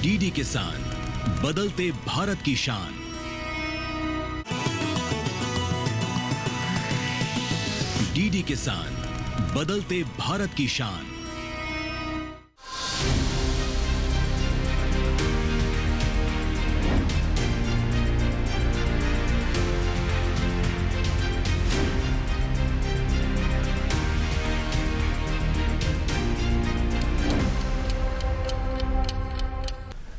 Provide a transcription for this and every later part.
DD किसान, बदलते भारत की शान। डीडी किसान, बदलते भारत की शान।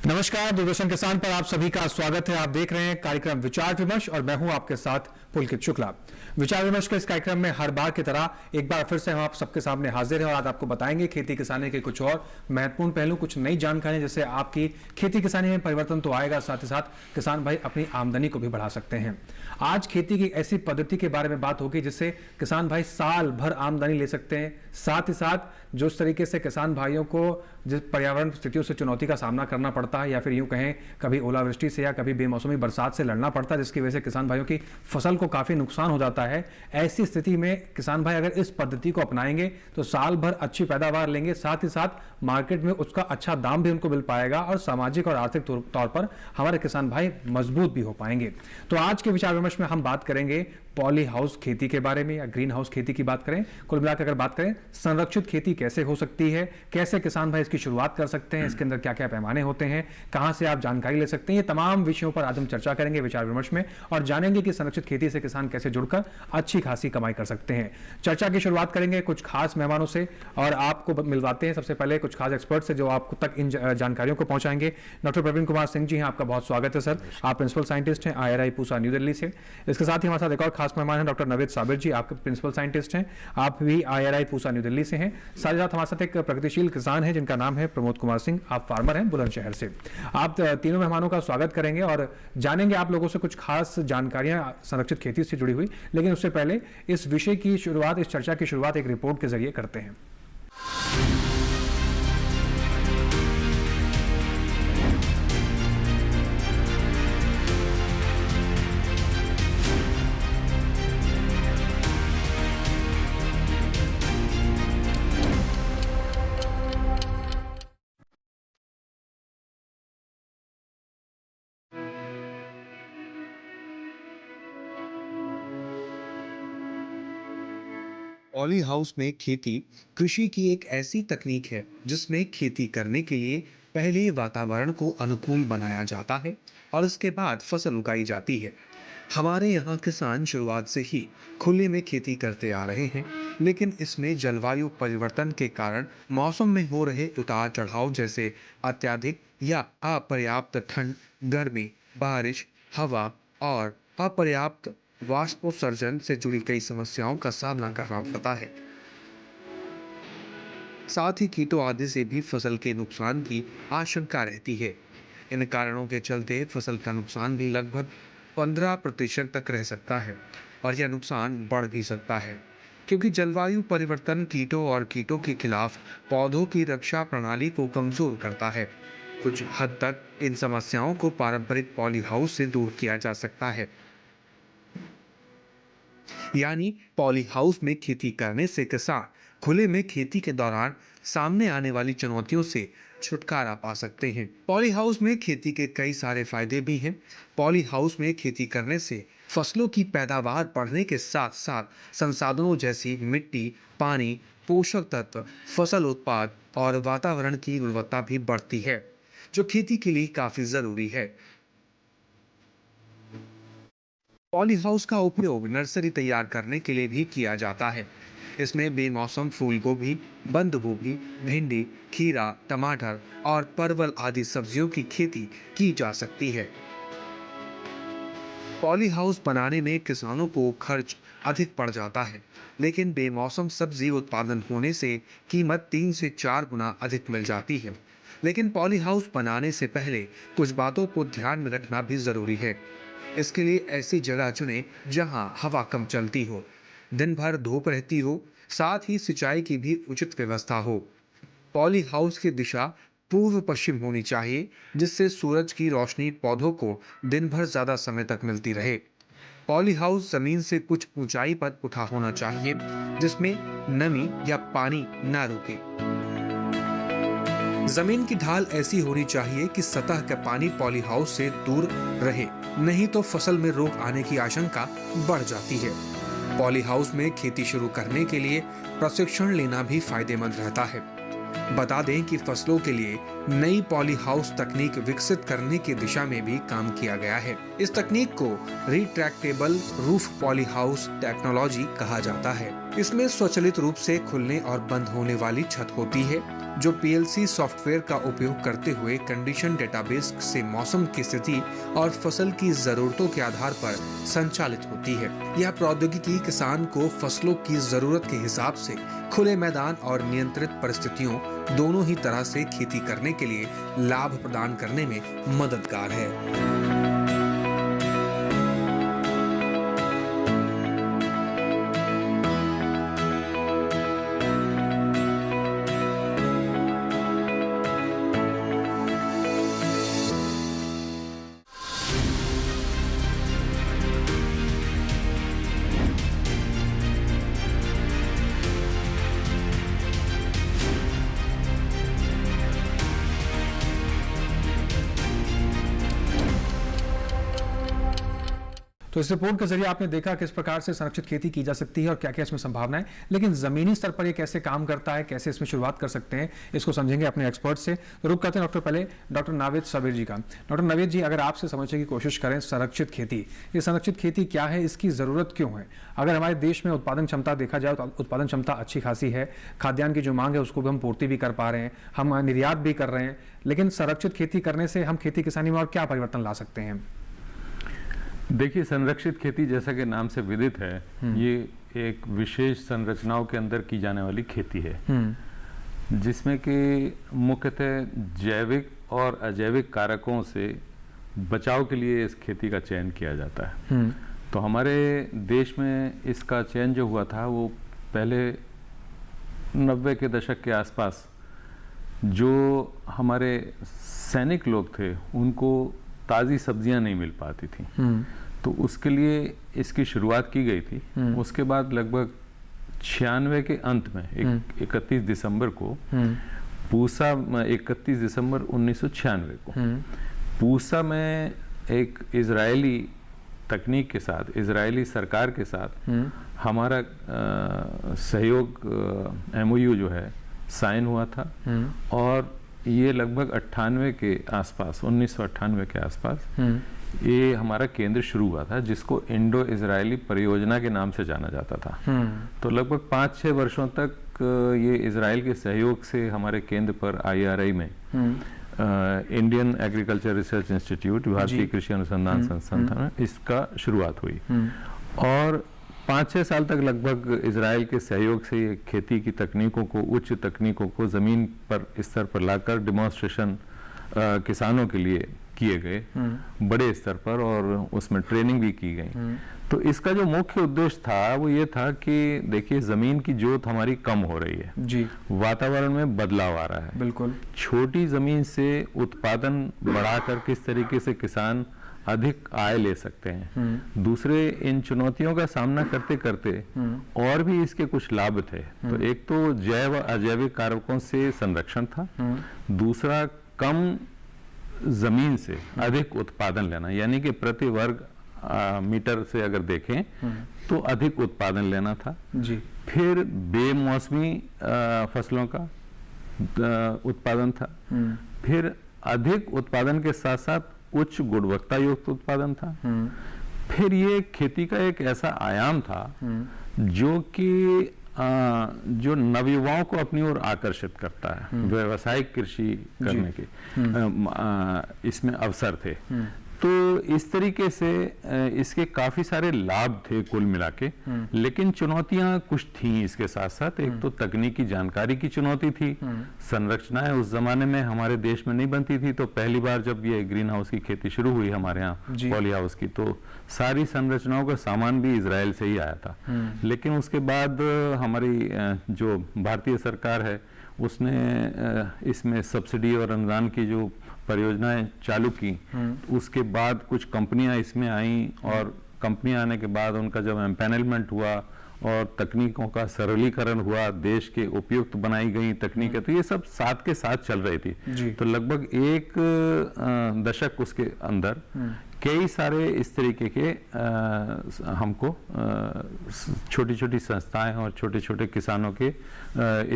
नमस्कार, दूरदर्शन किसान पर आप सभी का स्वागत है। आप देख रहे हैं कार्यक्रम विचार विमर्श और मैं हूं आपके साथ पुलकित शुक्ला। विचार विमर्श के इस कार्यक्रम में हर बार की तरह एक बार फिर से हम आप सबके सामने हाजिर हैं और आज आपको बताएंगे खेती किसानी के कुछ और महत्वपूर्ण पहलू, कुछ नई जानकारी, जिससे आपकी खेती किसानी में परिवर्तन तो आएगा, साथ ही साथ किसान भाई अपनी आमदनी को भी बढ़ा सकते हैं। आज खेती की ऐसी पद्धति के बारे में बात होगी जिससे किसान भाई साल भर आमदनी ले सकते हैं। साथ ही साथ जो इस तरीके से किसान भाइयों को जिस पर्यावरण स्थितियों से चुनौती का सामना करना पड़ता है, या फिर यूं कहें कभी ओलावृष्टि से या कभी बेमौसमी बरसात से लड़ना पड़ता है, जिसकी वजह से किसान भाइयों की फसल को काफी नुकसान हो जाता है। ऐसी स्थिति में किसान भाई अगर इस पद्धति को अपनाएंगे तो साल भर अच्छी पैदावार लेंगे, साथ ही साथ मार्केट में उसका अच्छा दाम भी उनको मिल पाएगा और सामाजिक और आर्थिक तौर पर हमारे किसान भाई मजबूत भी हो पाएंगे। तो आज के विचार विमर्श में हम बात करेंगे पॉली हाउस खेती के बारे में, या ग्रीन हाउस खेती की बात करें। कुल मिलाकर अगर बात करें संरक्षित खेती कैसे हो सकती है, कैसे किसान भाई इसकी शुरुआत कर सकते हैं, इसके अंदर क्या क्या पैमाने होते हैं, कहां से आप जानकारी ले सकते हैं, ये तमाम विषयों पर आज हम चर्चा करेंगे विचार विमर्श में और जानेंगे कि संरक्षित खेती से किसान कैसे जुड़कर अच्छी खासी कमाई कर सकते हैं। चर्चा की शुरुआत करेंगे कुछ खास मेहमानों से और आपको मिलवाते हैं सबसे पहले कुछ खास एक्सपर्ट से जो आपको तक इन जानकारियों को पहुंचाएंगे। डॉक्टर प्रवीण कुमार सिंह जी हैं, आपका बहुत स्वागत है सर। आप प्रिंसिपल साइंटिस्ट हैं IRI पूसा न्यू दिल्ली से। इसके साथ ही हमारे साथ एक और खास मेहमान हैं डॉक्टर नवेद साबिर जी, आप प्रिंसिपल साइंटिस्ट हैं, आप भी IRI पूसा न्यू दिल्ली से हैं। साथ ही साथ हमारे साथ एक प्रगतिशील किसान है जिनका नाम है प्रमोद कुमार सिंह, आप फार्मर हैं बुलंदशहर से। आप तीनों मेहमानों का स्वागत करेंगे और जानेंगे आप लोगों से कुछ खास जानकारियां संरक्षित खेती से जुड़ी हुई। लेकिन उससे पहले इस विषय की शुरुआत, इस चर्चा की शुरुआत एक रिपोर्ट के जरिए करते हैं। पॉली हाउस में खेती कृषि की एक ऐसी तकनीक है जिसमें खेती करने के लिए पहले वातावरण को अनुकूल बनाया जाता है और उसके बाद फसल उगाई जाती है। हमारे यहाँ किसान शुरुआत से ही खुले में खेती करते आ रहे हैं, लेकिन इसमें जलवायु परिवर्तन के कारण मौसम में हो रहे उतार चढ़ाव जैसे अत्यधिक या अपर्याप्त ठंड, गर्मी, बारिश, हवा और अपर्याप्त वाष्पोत्सर्जन से जुड़ी कई समस्याओं का सामना करना पड़ता है। साथ ही कीटों आदि से भी फसल के नुकसान की आशंका रहती है। इन कारणों के चलते फसल का नुकसान भी लगभग 15% तक रह सकता है और यह नुकसान बढ़ भी सकता है, क्योंकि जलवायु परिवर्तन कीटों और कीटों के खिलाफ पौधों की रक्षा प्रणाली को कमजोर करता है। कुछ हद तक इन समस्याओं को पारंपरिक पॉली हाउस से दूर किया जा सकता है। यानी पॉली हाउस में खेती करने से किसान खुले में खेती के दौरान सामने आने वाली चुनौतियों से छुटकारा पा सकते हैं। पॉली हाउस में खेती के कई सारे फायदे भी हैं। पॉली हाउस में खेती करने से फसलों की पैदावार बढ़ने के साथ साथ संसाधनों जैसी मिट्टी, पानी, पोषक तत्व, फसल उत्पाद और वातावरण की गुणवत्ता भी बढ़ती है, जो खेती के लिए काफी जरूरी है। पॉली हाउस का उपयोग नर्सरी तैयार करने के लिए भी किया जाता है। इसमें बेमौसम फूल गोभी, बंद गोभी, भिंडी, खीरा, टमाटर और परवल आदि सब्जियों की खेती की जा सकती है। पॉली हाउस बनाने में किसानों को खर्च अधिक पड़ जाता है, लेकिन बेमौसम सब्जी उत्पादन होने से कीमत 3 से 4 गुना अधिक मिल जाती है। लेकिन पॉली हाउस बनाने से पहले कुछ बातों को ध्यान में रखना भी जरूरी है। इसके लिए ऐसी जगह चुनें जहां हवा कम चलती हो, दिन भर धूप रहती हो, साथ ही सिंचाई की भी उचित व्यवस्था हो। पॉली हाउस की दिशा पूर्व पश्चिम होनी चाहिए, जिससे सूरज की रोशनी पौधों को दिन भर ज्यादा समय तक मिलती रहे। पॉली हाउस जमीन से कुछ ऊंचाई पर उठा होना चाहिए, जिसमें नमी या पानी न रुके। जमीन की ढाल ऐसी होनी चाहिए कि सतह का पानी पॉली हाउस से दूर रहे, नहीं तो फसल में रोग आने की आशंका बढ़ जाती है। पॉली हाउस में खेती शुरू करने के लिए प्रशिक्षण लेना भी फायदेमंद रहता है। बता दें कि फसलों के लिए नई पॉली हाउस तकनीक विकसित करने की दिशा में भी काम किया गया है। इस तकनीक को retractable roof poly house technology कहा जाता है। इसमें स्वचालित रूप से खुलने और बंद होने वाली छत होती है, जो पीएलसी सॉफ्टवेयर का उपयोग करते हुए कंडीशन डेटाबेस से मौसम की स्थिति और फसल की जरूरतों के आधार पर संचालित होती है। यह प्रौद्योगिकी किसान को फसलों की जरूरत के हिसाब से खुले मैदान और नियंत्रित परिस्थितियों दोनों ही तरह से खेती करने के लिए लाभ प्रदान करने में मददगार है। तो इस रिपोर्ट के जरिए आपने देखा किस प्रकार से संरक्षित खेती की जा सकती है और क्या क्या इसमें संभावनाएं, लेकिन जमीनी स्तर पर ये कैसे काम करता है, कैसे इसमें शुरुआत कर सकते हैं, इसको समझेंगे अपने एक्सपर्ट से। तो रुक करते हैं पहले डॉक्टर नावेद सबीर जी का। डॉक्टर नावेद जी, अगर आपसे समझने की कोशिश करें संरक्षित खेती, ये संरक्षित खेती क्या है, इसकी जरूरत क्यों है? अगर हमारे देश में उत्पादन क्षमता देखा जाए तो उत्पादन क्षमता अच्छी खासी है, खाद्यान्न की जो मांग है उसको भी हम पूर्ति भी कर पा रहे हैं, हम निर्यात भी कर रहे हैं, लेकिन संरक्षित खेती करने से हम खेती किसानी में और क्या परिवर्तन ला सकते हैं? देखिए, संरक्षित खेती जैसा कि नाम से विदित है, ये एक विशेष संरचनाओं के अंदर की जाने वाली खेती है, जिसमें कि मुख्यतः जैविक और अजैविक कारकों से बचाव के लिए इस खेती का चयन किया जाता है। तो हमारे देश में इसका चयन जो हुआ था वो पहले 90 के दशक के आसपास जो हमारे सैनिक लोग थे उनको ताज़ी सब्जियां नहीं मिल पाती थी, तो उसके लिए इसकी शुरुआत की गई थी। उसके बाद लगभग 96 के अंत में 31 दिसंबर को पूसा 31 दिसंबर 1996 को पूसा में एक इजरायली तकनीक के साथ, इजरायली सरकार के साथ हमारा सहयोग MOU जो है साइन हुआ था, और ये लगभग 98 के आसपास, 1998 के आसपास ये हमारा केंद्र शुरू हुआ था, जिसको इंडो इजरायली परियोजना के नाम से जाना जाता था। तो लगभग 5-6 वर्षों तक ये इजराइल के सहयोग से हमारे केंद्र पर IRI में इंडियन एग्रीकल्चर रिसर्च इंस्टीट्यूट, भारतीय कृषि अनुसंधान संस्थान में इसका शुरुआत हुई, और 5-6 साल तक लगभग इजराइल के सहयोग से ये खेती की तकनीकों को, उच्च तकनीकों को ज़मीन पर स्तर पर लाकर डिमॉन्स्ट्रेशन किसानों के लिए किए गए बड़े स्तर पर, और उसमें ट्रेनिंग भी की गई। तो इसका जो मुख्य उद्देश्य था वो ये था कि देखिए, ज़मीन की जोत हमारी कम हो रही है जी, वातावरण में बदलाव आ रहा है, बिल्कुल, छोटी ज़मीन से उत्पादन बढ़ाकर किस तरीके से किसान अधिक आय ले सकते हैं। दूसरे, इन चुनौतियों का सामना करते करते और भी इसके कुछ लाभ थे। तो एक तो जैव अजैविक कारकों से संरक्षण था, दूसरा कम जमीन से अधिक उत्पादन लेना, यानी कि प्रति वर्ग मीटर से अगर देखें तो अधिक उत्पादन लेना था जी। फिर बेमौसमी फसलों का उत्पादन था, फिर अधिक उत्पादन के साथ साथ उच्च गुणवत्ता युक्त उत्पादन था, फिर ये खेती का एक ऐसा आयाम था जो कि जो नवयुवाओं को अपनी ओर आकर्षित करता है, व्यावसायिक कृषि करने के इसमें अवसर थे। तो इस तरीके से इसके काफी सारे लाभ थे कुल मिला के, लेकिन चुनौतियां कुछ थीं इसके साथ साथ। एक तो तकनीकी जानकारी की चुनौती थी, संरचनाएं उस जमाने में हमारे देश में नहीं बनती थी। तो पहली बार जब ये ग्रीन हाउस की खेती शुरू हुई हमारे यहाँ पॉली हाउस की, तो सारी संरचनाओं का सामान भी इजराइल से ही आया था। लेकिन उसके बाद हमारी जो भारतीय सरकार है उसने इसमें सब्सिडी और अनुदान की जो परियोजनाएं चालू की, उसके बाद कुछ कंपनियां इसमें आईं, और कंपनियां आने के बाद उनका जब एम्पैनलमेंट हुआ और तकनीकों का सरलीकरण हुआ, देश के उपयुक्त बनाई गई तकनीकें, तो ये सब साथ के साथ चल रही थी। तो लगभग एक दशक उसके अंदर कई सारे इस तरीके के हमको छोटी छोटी संस्थाएं और छोटे छोटे किसानों के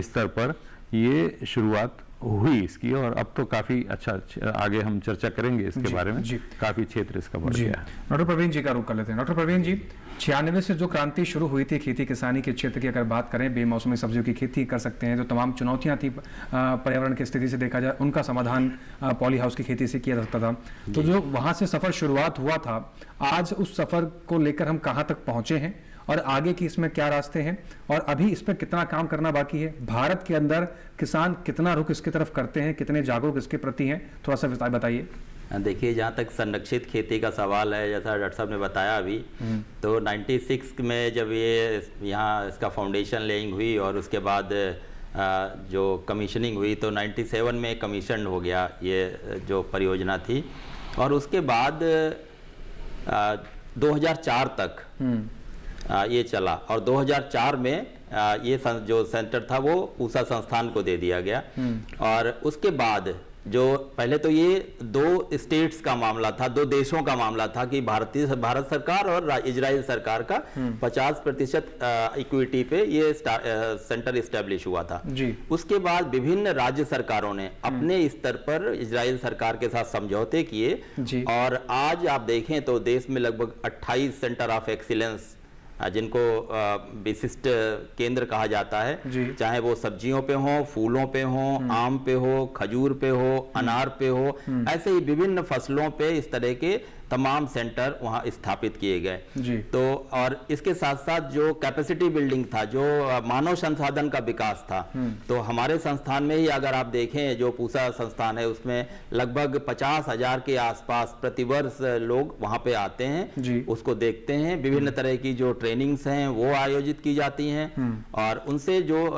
स्तर पर ये शुरुआत हुई इसकी, और अब तो काफी अच्छा आगे हम चर्चा करेंगे इसके बारे में। काफी क्षेत्र इसका बढ़ गया है। डॉक्टर प्रवीण जी का रुख कर लेते हैं। डॉक्टर प्रवीण जी, 96 से जो क्रांति शुरू हुई थी खेती किसानी के क्षेत्र की अगर बात करें, बेमौसमी सब्जियों की खेती कर सकते हैं, तो तमाम चुनौतियां थी पर्यावरण की स्थिति से देखा जाए, उनका समाधान पॉली हाउस की खेती से किया जा सकता था। तो जो वहां से सफर शुरुआत हुआ था, आज उस सफर को लेकर हम कहां तक पहुंचे हैं और आगे की इसमें क्या रास्ते हैं, और अभी इस पर कितना काम करना बाकी है? भारत के अंदर किसान कितना रुख इसकी तरफ करते हैं, कितने जागरूक इसके प्रति हैं, थोड़ा सा बताइए। देखिए, जहाँ तक संरक्षित खेती का सवाल है, जैसा डॉक्टर साहब ने बताया अभी, तो 96 में जब ये यहाँ इसका फाउंडेशन लेइंग हुई और उसके बाद जो कमीशनिंग हुई, तो 97 में कमीशन हो गया ये जो परियोजना थी, और उसके बाद 2004 तक ये चला, और 2004 में ये जो सेंटर था वो पूसा संस्थान को दे दिया गया। और उसके बाद जो पहले तो ये 2 स्टेट्स का मामला था, 2 देशों का मामला था कि भारत सरकार और इजराइल सरकार का 50% इक्विटी पे ये सेंटर इस्टेब्लिश हुआ था जी। उसके बाद विभिन्न राज्य सरकारों ने अपने स्तर पर इजराइल सरकार के साथ समझौते किए, और आज आप देखें तो देश में लगभग 28 सेंटर ऑफ एक्सीलेंस, जिनको विशिष्ट केंद्र कहा जाता है, चाहे वो सब्जियों पे हो, फूलों पे हो, आम पे हो, खजूर पे हो, अनार पे हो, ऐसे ही विभिन्न फसलों पे इस तरह के तमाम सेंटर वहाँ स्थापित किए गए। तो और इसके साथ साथ जो कैपेसिटी बिल्डिंग था, जो मानव संसाधन का विकास था, तो हमारे संस्थान में ही अगर आप देखें, जो पूसा संस्थान है उसमें लगभग 50,000 के आसपास प्रतिवर्ष लोग वहाँ पे आते हैं, उसको देखते हैं। विभिन्न तरह की जो ट्रेनिंग्स हैं वो आयोजित की जाती हैं, और उनसे जो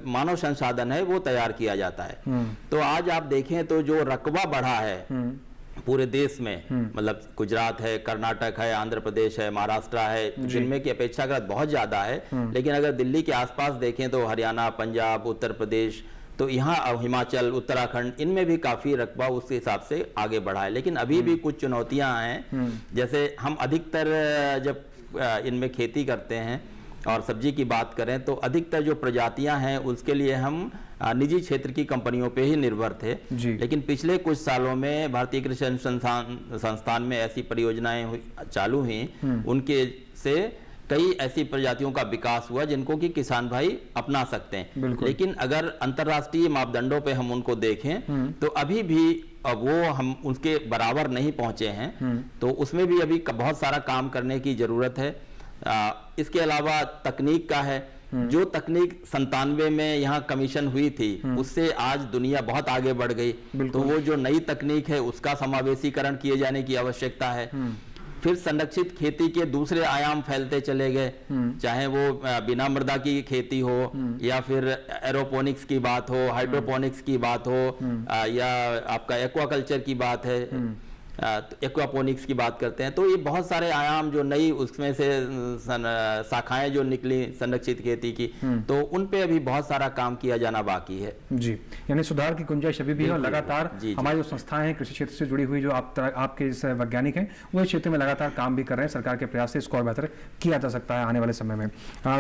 मानव संसाधन है वो तैयार किया जाता है। तो आज आप देखें तो जो रकबा बढ़ा है पूरे देश में, मतलब गुजरात है, कर्नाटक है, आंध्र प्रदेश है, महाराष्ट्र है, जिनमें की अपेक्षाकृत बहुत ज्यादा है, लेकिन अगर दिल्ली के आसपास देखें तो हरियाणा, पंजाब, उत्तर प्रदेश, तो यहाँ हिमाचल, उत्तराखंड, इनमें भी काफी रकबा उस हिसाब से आगे बढ़ा है। लेकिन अभी भी कुछ चुनौतियां हैं, जैसे हम अधिकतर जब इनमें खेती करते हैं और सब्जी की बात करें तो अधिकतर जो प्रजातियां हैं उसके लिए हम निजी क्षेत्र की कंपनियों पे ही निर्भर थे। लेकिन पिछले कुछ सालों में भारतीय कृषि संस्थान में ऐसी परियोजनाएं चालू हुई, उनके से कई ऐसी प्रजातियों का विकास हुआ जिनको कि किसान भाई अपना सकते हैं। लेकिन अगर अंतर्राष्ट्रीय मापदंडों पे हम उनको देखें तो अभी भी वो हम उसके बराबर नहीं पहुंचे हैं, तो उसमें भी अभी बहुत सारा काम करने की जरूरत है। इसके अलावा तकनीक का है, जो तकनीक 97 में यहाँ कमीशन हुई थी उससे आज दुनिया बहुत आगे बढ़ गई, तो वो जो नई तकनीक है उसका समावेशीकरण किए जाने की आवश्यकता है। फिर संरक्षित खेती के दूसरे आयाम फैलते चले गए, चाहे वो बिना मृदा की खेती हो, या फिर एरोपोनिक्स की बात हो, हाइड्रोपोनिक्स की बात हो, या आपका एक्वाकल्चर की बात है, एक्वापोनिक्स की बात करते हैं। तो ये बहुत सारे आयाम जो नई उसमें से शाखाएं जो निकली संरक्षित खेती की, तो उन पे अभी बहुत सारा काम किया जाना बाकी है। जी, यानी सुधार की गुंजाइश अभी भी है, और लगातार हमारी जो संस्थाएं हैं कृषि क्षेत्र से जुड़ी हुई, जो आपके वैज्ञानिक हैं, वो इस क्षेत्र में लगातार काम भी कर रहे हैं। सरकार के प्रयास से इसको और बेहतर किया जा सकता है आने वाले समय में।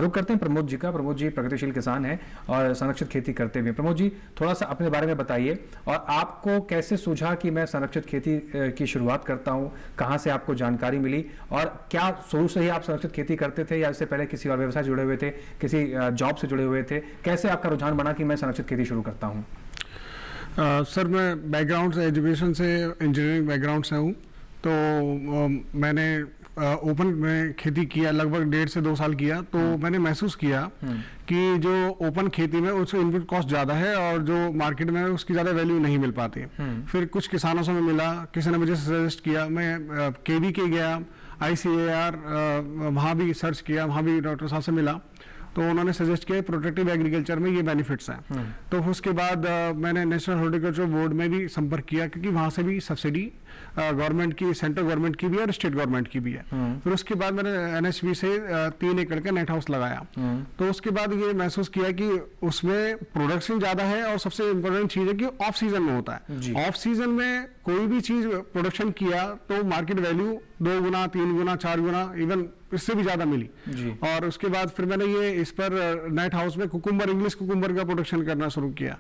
रुक करते हैं प्रमोद जी का। प्रमोद जी प्रगतिशील किसान है और संरक्षित खेती करते हुए। प्रमोद जी, थोड़ा सा अपने बारे में बताइए, और आपको कैसे सूझा कि मैं संरक्षित खेती की शुरुआत करता हूं, कहां से आपको जानकारी मिली, और क्या शुरू से ही आप संरक्षित खेती करते थे या इससे पहले किसी और व्यवसाय जुड़े हुए थे, किसी जॉब से जुड़े हुए थे? कैसे आपका रुझान बना कि मैं संरक्षित खेती शुरू करता हूं? सर, मैं बैकग्राउंड से, एजुकेशन से इंजीनियरिंग बैकग्राउंड से हूं, तो मैंने ओपन में खेती किया, लगभग 1.5 से 2 साल किया। तो मैंने महसूस किया कि जो ओपन खेती में उसका इनपुट कॉस्ट ज़्यादा है और जो मार्केट में उसकी ज़्यादा वैल्यू नहीं मिल पाती। फिर कुछ किसानों से मैं मिला, किसी ने मुझे सजेस्ट किया, मैं केवी के गया, ICAR वहाँ भी सर्च किया, वहाँ भी डॉक्टर साहब से मिला, तो उन्होंने सजेस्ट किया प्रोटेक्टिव एग्रीकल्चर में ये बेनिफिट्स हैं। तो उसके बाद मैंने नेशनल हॉर्टिकल्चर बोर्ड में भी संपर्क किया, क्योंकि वहाँ से भी सब्सिडी गवर्नमेंट की, सेंट्रल गवर्नमेंट की भी और स्टेट गवर्नमेंट की भी है। फिर उसके बाद मैंने NHB से 3 एकड़ का नेट हाउस लगाया। तो उसके बाद ये महसूस किया कि उसमें प्रोडक्शन ज्यादा है और सबसे इम्पोर्टेंट चीज है कि ऑफ सीजन में होता है। ऑफ सीजन में कोई भी चीज प्रोडक्शन किया तो मार्केट वैल्यू 2 गुना, 3 गुना, 4 गुना, इवन इससे भी ज्यादा मिली। और उसके बाद फिर मैंने ये इस पर नेट हाउस में कुकुम्बर, इंग्लिश कुकुम्बर का प्रोडक्शन करना शुरू किया।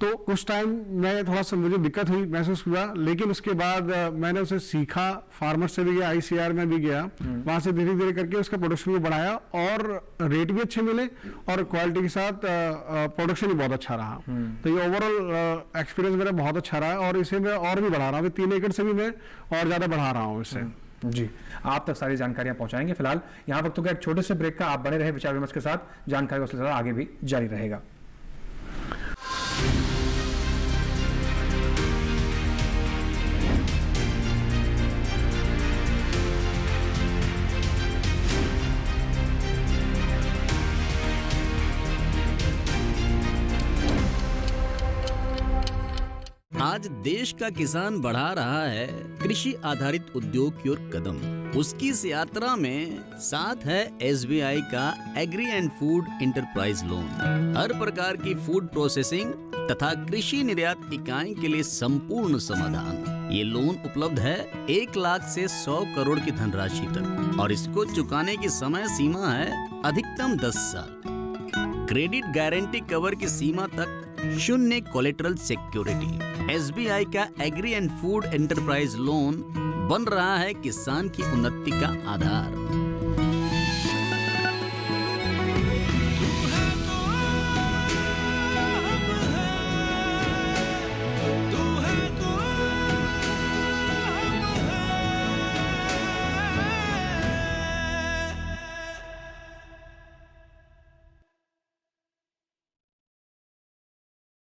तो कुछ टाइम में थोड़ा सा मुझे दिक्कत हुई, महसूस हुआ, लेकिन उसके बाद मैंने उसे सीखा, फार्मर से भी गया, ICR में भी गया, वहां से धीरे धीरे करके उसका प्रोडक्शन को बढ़ाया और रेट भी अच्छे मिले और क्वालिटी के साथ प्रोडक्शन भी बहुत अच्छा रहा। तो ये ओवरऑल एक्सपीरियंस मेरा बहुत अच्छा रहा और इसे मैं और भी बढ़ा रहा हूँ। 3 एकड़ से भी मैं और ज्यादा बढ़ा रहा हूँ इसे। जी, आप तक सारी जानकारियां पहुंचाएंगे। फिलहाल यहाँ वक्त होगा एक छोटे से ब्रेक का। आप बने रहे विचार विमर्श के साथ, जानकारी का सिलसिला आगे भी जारी रहेगा। आज देश का किसान बढ़ा रहा है कृषि आधारित उद्योग की ओर कदम। उसकी इस यात्रा में साथ है SBI का agri and food enterprise loan. हर प्रकार की फूड प्रोसेसिंग तथा कृषि निर्यात इकाई के लिए संपूर्ण समाधान। ये लोन उपलब्ध है 1 लाख से 100 करोड़ की धनराशि तक और इसको चुकाने की समय सीमा है अधिकतम 10 साल। क्रेडिट गारंटी कवर की सीमा तक 0 कोलेटरल सिक्योरिटी। SBI का agri and food enterprise loan बन रहा है किसान की उन्नति का आधार।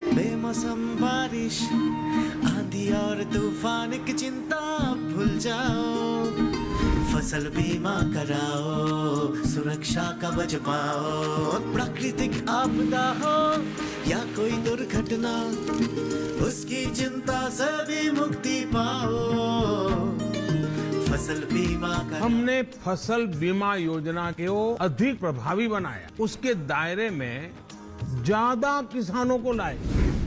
बेमौसम बारिश, आंधी और तूफान की चिंता भूल जाओ, फसल बीमा कराओ, सुरक्षा कवच पाओ। प्राकृतिक आपदा हो या कोई दुर्घटना, उसकी चिंता से भी मुक्ति पाओ। फसल बीमा कराओ। हमने फसल बीमा योजना को अधिक प्रभावी बनाया, उसके दायरे में ज्यादा किसानों को लाए।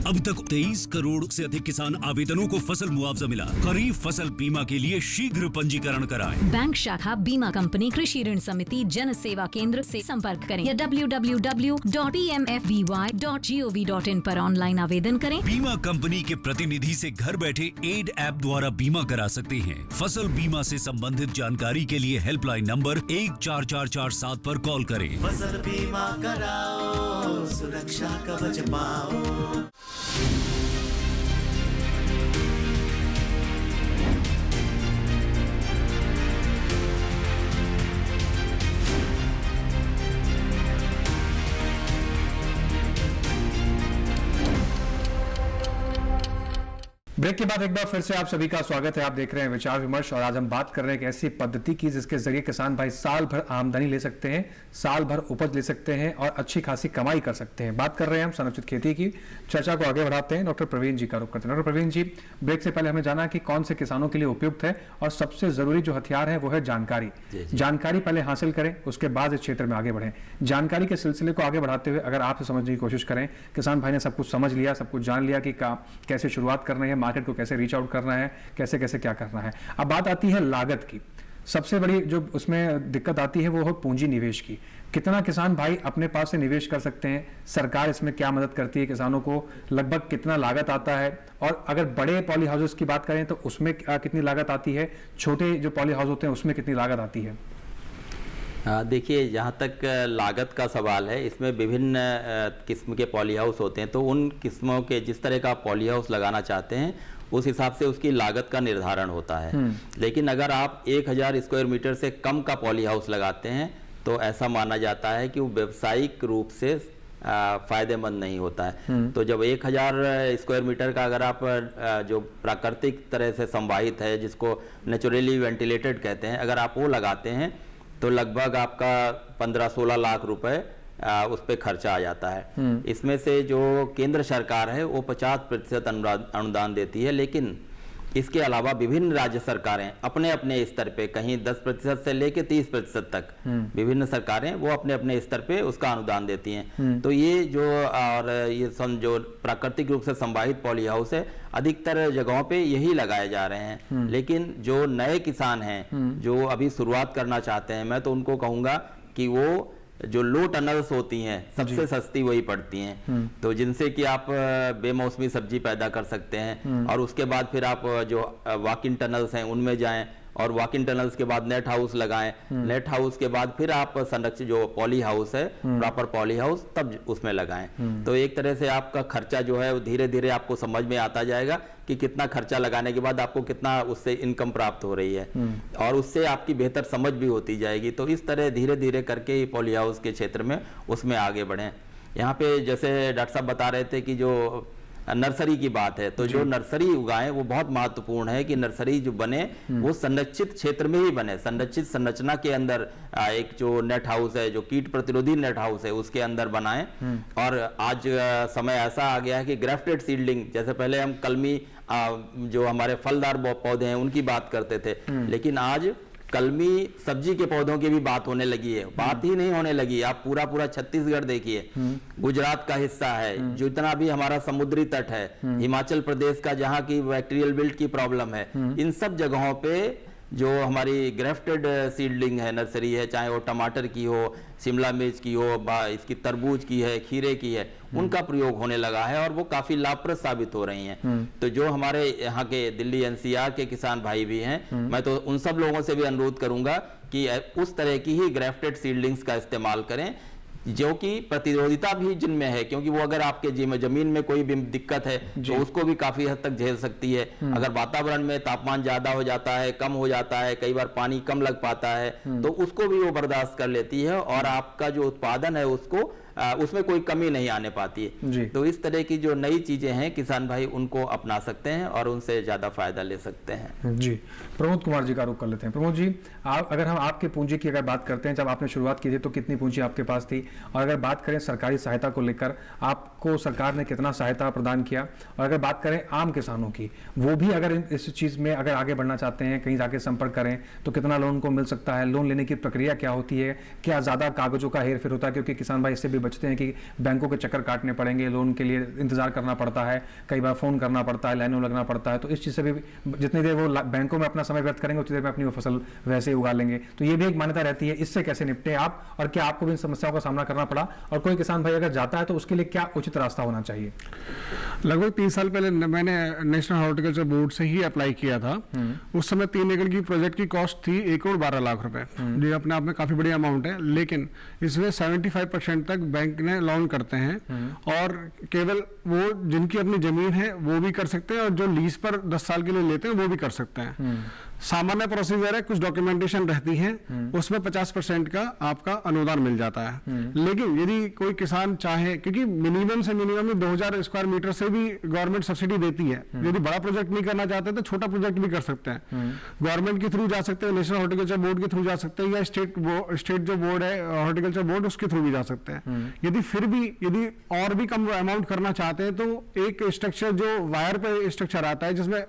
अब तक 23 करोड़ से अधिक किसान आवेदनों को फसल मुआवजा मिला। खरीफ फसल बीमा के लिए शीघ्र पंजीकरण कराएं। बैंक शाखा, बीमा कंपनी, कृषि ऋण समिति, जन सेवा केंद्र से संपर्क करें या www.pmfby.gov.in पर ऑनलाइन आवेदन करें। बीमा कंपनी के प्रतिनिधि से घर बैठे एड ऐप द्वारा बीमा करा सकते हैं। फसल बीमा से संबंधित जानकारी के लिए हेल्पलाइन नंबर 14447 पर कॉल करें। फसल बीमा कराओ, सुरक्षा कवच पाओ। ब्रेक के बाद एक बार फिर से आप सभी का स्वागत है। आप देख रहे हैं विचार विमर्श और आज हम बात कर रहे हैं एक ऐसी पद्धति की जिसके जरिए किसान भाई साल भर आमदनी ले सकते हैं, साल भर उपज ले सकते हैं और अच्छी खासी कमाई कर सकते हैं। बात कर रहे हैं हम संरक्षित खेती की। चर्चा को आगे बढ़ाते हैं, डॉक्टर प्रवीण जी का रुख करते हैं। डॉक्टर प्रवीण जी, ब्रेक से पहले हमें जाना कि कौन से किसानों के लिए उपयुक्त है और सबसे जरूरी जो हथियार है वो है जानकारी। जानकारी पहले हासिल करें, उसके बाद इस क्षेत्र में आगे बढ़ें। जानकारी के सिलसिले को आगे बढ़ाते हुए अगर आप समझने की कोशिश करें, किसान भाई ने सब कुछ समझ लिया, सब कुछ जान लिया कि कैसे शुरुआत करनी है, मार्केट को कैसे रीच आउट करना है, कैसे कैसे क्या करना है। अब बात आती है लागत की। सबसे बड़ी जो उसमें दिक्कत आती है वो है पूंजी निवेश की। कितना किसान भाई अपने पास से निवेश कर सकते हैं, सरकार इसमें क्या मदद करती है किसानों को, लगभग कितना लागत आता है, और अगर बड़े पॉली हाउसेस की बात करें तो उसमें कितनी लागत आती है, छोटे जो पॉली हाउस होते हैं उसमें कितनी लागत आती है? देखिए, जहाँ तक लागत का सवाल है, इसमें विभिन्न किस्म के पॉली हाउस होते हैं। तो उन किस्मों के जिस तरह का पॉली हाउस लगाना चाहते हैं उस हिसाब से उसकी लागत का निर्धारण होता है। लेकिन अगर आप 1000 स्क्वायर मीटर से कम का पॉली हाउस लगाते हैं तो ऐसा माना जाता है कि वो व्यावसायिक रूप से फायदेमंद नहीं होता है। तो जब 1000 स्क्वायर मीटर का अगर आप जो प्राकृतिक तरह से संवाहित है, जिसको नेचुरली वेंटिलेटेड कहते हैं, अगर आप वो लगाते हैं तो लगभग आपका 15-16 लाख रुपए उस पर खर्चा आ जाता है। इसमें से जो केंद्र सरकार है वो 50% अनुदान देती है, लेकिन इसके अलावा विभिन्न राज्य सरकारें अपने अपने स्तर पे कहीं 10% से लेके 30% तक विभिन्न सरकारें वो अपने अपने स्तर पे उसका अनुदान देती हैं। तो ये जो और ये जो प्राकृतिक रूप से संवाहित पॉली हाउस है अधिकतर जगहों पे यही लगाए जा रहे हैं। लेकिन जो नए किसान हैं जो अभी शुरुआत करना चाहते हैं, मैं तो उनको कहूँगा कि वो जो लो टनल्स होती हैं सबसे सस्ती वही पड़ती हैं, तो जिनसे कि आप बेमौसमी सब्जी पैदा कर सकते हैं। और उसके बाद फिर आप जो वॉक इन टनल्स हैं उनमें जाएं और वॉक इन टनल्स के बाद नेट हाउस लगाएं, नेट हाउस के बाद फिर आप संरक्षित जो पॉली हाउस है प्रॉपर पॉली हाउस तब उसमें लगाएं। तो एक तरह से आपका खर्चा जो है धीरे धीरे आपको समझ में आता जाएगा कि कितना खर्चा लगाने के बाद आपको कितना उससे इनकम प्राप्त हो रही है और उससे आपकी बेहतर समझ भी होती जाएगी। तो इस तरह धीरे धीरे करके ही पॉली हाउस के क्षेत्र में उसमें आगे बढ़ें। यहाँ पे जैसे डॉक्टर साहब बता रहे थे कि जो नर्सरी की बात है, तो जो नर्सरी उगाएं वो बहुत महत्वपूर्ण है कि नर्सरी जो बने वो संरक्षित क्षेत्र में ही बने, संरक्षित संरचना के अंदर एक जो नेट हाउस है जो कीट प्रतिरोधी नेट हाउस है उसके अंदर बनाएं। और आज समय ऐसा आ गया है कि ग्राफ्टेड सीडलिंग, जैसे पहले हम कलमी जो हमारे फलदार पौधे हैं उनकी बात करते थे, लेकिन आज कलमी सब्जी के पौधों की भी बात होने लगी है। बात ही नहीं होने लगी, आप पूरा छत्तीसगढ़ देखिए, गुजरात का हिस्सा है, जितना भी हमारा समुद्री तट है, हिमाचल प्रदेश का जहाँ की बैक्टीरियल विल्ट की प्रॉब्लम है, इन सब जगहों पे जो हमारी ग्राफ्टेड सीडलिंग है नर्सरी है, चाहे वो टमाटर की हो, शिमला मिर्च की हो, इसकी तरबूज की है, खीरे की है, उनका प्रयोग होने लगा है और वो काफी लाभप्रद साबित हो रही हैं। तो जो हमारे यहाँ के दिल्ली एनसीआर के किसान भाई भी हैं, मैं तो उन सब लोगों से भी अनुरोध करूंगा कि उस तरह की ही ग्राफ्टेड सीडलिंग्स का इस्तेमाल करें जो कि प्रतिरोधिता भी जिनमें है, क्योंकि वो अगर आपके जमीन में कोई भी दिक्कत है तो उसको भी काफी हद तक झेल सकती है। अगर वातावरण में तापमान ज्यादा हो जाता है, कम हो जाता है, कई बार पानी कम लग पाता है, तो उसको भी वो बर्दाश्त कर लेती है और आपका जो उत्पादन है उसको उसमें कोई कमी नहीं आने पाती है। तो इस तरह की जो नई चीजें हैं किसान भाई उनको अपना सकते हैं और उनसे ज्यादा फायदा ले सकते हैं। जी, प्रमोद कुमार जी का रुख कर लेते हैं। प्रमोद जी, अगर हम आपके पूंजी की अगर बात करते हैं, जब आपने शुरुआत की थी तो कितनी पूंजी आपके पास थी, और अगर बात करें सरकारी सहायता को लेकर आपको सरकार ने कितना सहायता प्रदान किया, और अगर बात करें आम किसानों की, वो भी अगर इस चीज में अगर आगे बढ़ना चाहते हैं, कहीं जाके संपर्क करें तो कितना लोन को मिल सकता है, लोन लेने की प्रक्रिया क्या होती है, क्या ज्यादा कागजों का हेरफेर होता है, क्योंकि किसान भाई इससे भी बचते हैं कि बैंकों के चक्कर काटने पड़ेंगे, लोन के लिए इंतजार करना पड़ता है, कई बार फोन करना पड़ता है, लाइनों लगना पड़ता है, तो इस चीज से भी जितनी देर वो बैंकों में अपना समय व्यर्थ करेंगे उतनी देर में अपनी वो फसल वैसे ही उगा लेंगे। तो ये भी एक मान्यता रहती है, इससे कैसे निपटे आप, और क्या आपको भी इन समस्याओं का सामना करना पड़ा, और कोई किसान भाई अगर जाता है तो उसके लिए क्या उचित रास्ता होना चाहिए? लगभग 3 साल पहले मैंने नेशनल हॉर्टिकल्चर बोर्ड से ही अप्लाई किया था। उस समय 3 एकड़ की प्रोजेक्ट की कॉस्ट थी 1 करोड़ 12 लाख रुपए, जो अपने आप में काफी बड़ी अमाउंट है, लेकिन इसमें 75% तक बैंक ने लोन करते हैं और केवल वो जिनकी अपनी जमीन है वो भी कर सकते हैं और जो लीज पर 10 साल के लिए लेते हैं वो भी कर सकते हैं। सामान्य प्रोसीजर है, कुछ डॉक्यूमेंटेशन रहती है, उसमें 50% का आपका अनुदान मिल जाता है। लेकिन यदि कोई किसान चाहे, क्योंकि मिनिमम से मिनिमम 2000 स्क्वायर मीटर से भी गवर्नमेंट सब्सिडी देती है, यदि बड़ा प्रोजेक्ट नहीं करना चाहते तो छोटा प्रोजेक्ट भी कर सकते हैं, गवर्नमेंट के थ्रू जा सकते हैं, नेशनल हॉर्टिकल्चर बोर्ड के थ्रू जा सकते हैं, या स्टेट जो बोर्ड है हॉर्टिकल्चर बोर्ड उसके थ्रू भी जा सकते हैं। यदि और भी कम अमाउंट करना चाहते हैं तो एक स्ट्रक्चर जो वायर पे स्ट्रक्चर आता है जिसमें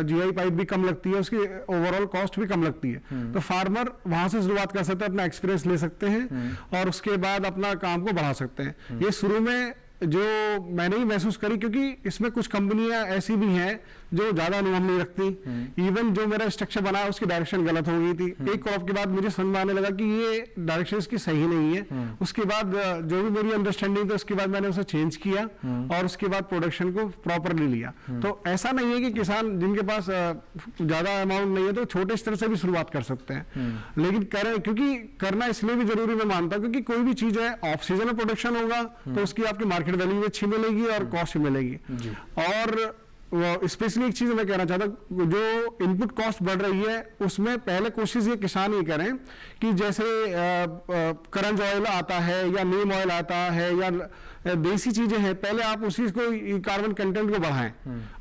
जीआई पाइप भी कम लगती है, उसकी ओवरऑल कॉस्ट भी कम लगती है, तो फार्मर वहां से शुरुआत कर सकते हैं, अपना एक्सपीरियंस ले सकते हैं और उसके बाद अपना काम को बढ़ा सकते हैं। ये शुरू में जो मैंने ही महसूस करी, क्योंकि इसमें कुछ कंपनियां ऐसी भी हैं जो ज्यादा अनुभव नहीं रखती। इवन जो मेरा स्ट्रक्चर बना उसकी डायरेक्शन गलत हो गई थी। एक क्रॉप के बाद मुझे समझ में आने लगा कि ये डायरेक्शन इसकी सही नहीं है। उसके बाद जो भी मेरी अंडरस्टैंडिंग थी उसके बाद मैंने उसे चेंज किया और उसके बाद प्रोडक्शन को प्रॉपरली लिया। तो ऐसा नहीं है कि किसान जिनके पास ज्यादा अमाउंट नहीं है तो छोटे स्तर से भी शुरुआत कर सकते हैं, लेकिन करें, क्योंकि करना इसलिए भी जरूरी मैं मानता हूँ क्योंकि कोई भी चीज है ऑफ सीजन में प्रोडक्शन होगा तो उसकी आपकी मार्केट वैल्यू भी अच्छी मिलेगी और कॉस्ट भी मिलेगी। और स्पेशली एक चीज मैं कहना चाहता हूँ, जो इनपुट कॉस्ट बढ़ रही है उसमें पहले कोशिश ये किसान ये करें कि जैसे करंज ऑयल आता है या नीम ऑयल आता है या देसी चीजें हैं, पहले आप उसी को कार्बन कंटेंट को बढ़ाएं।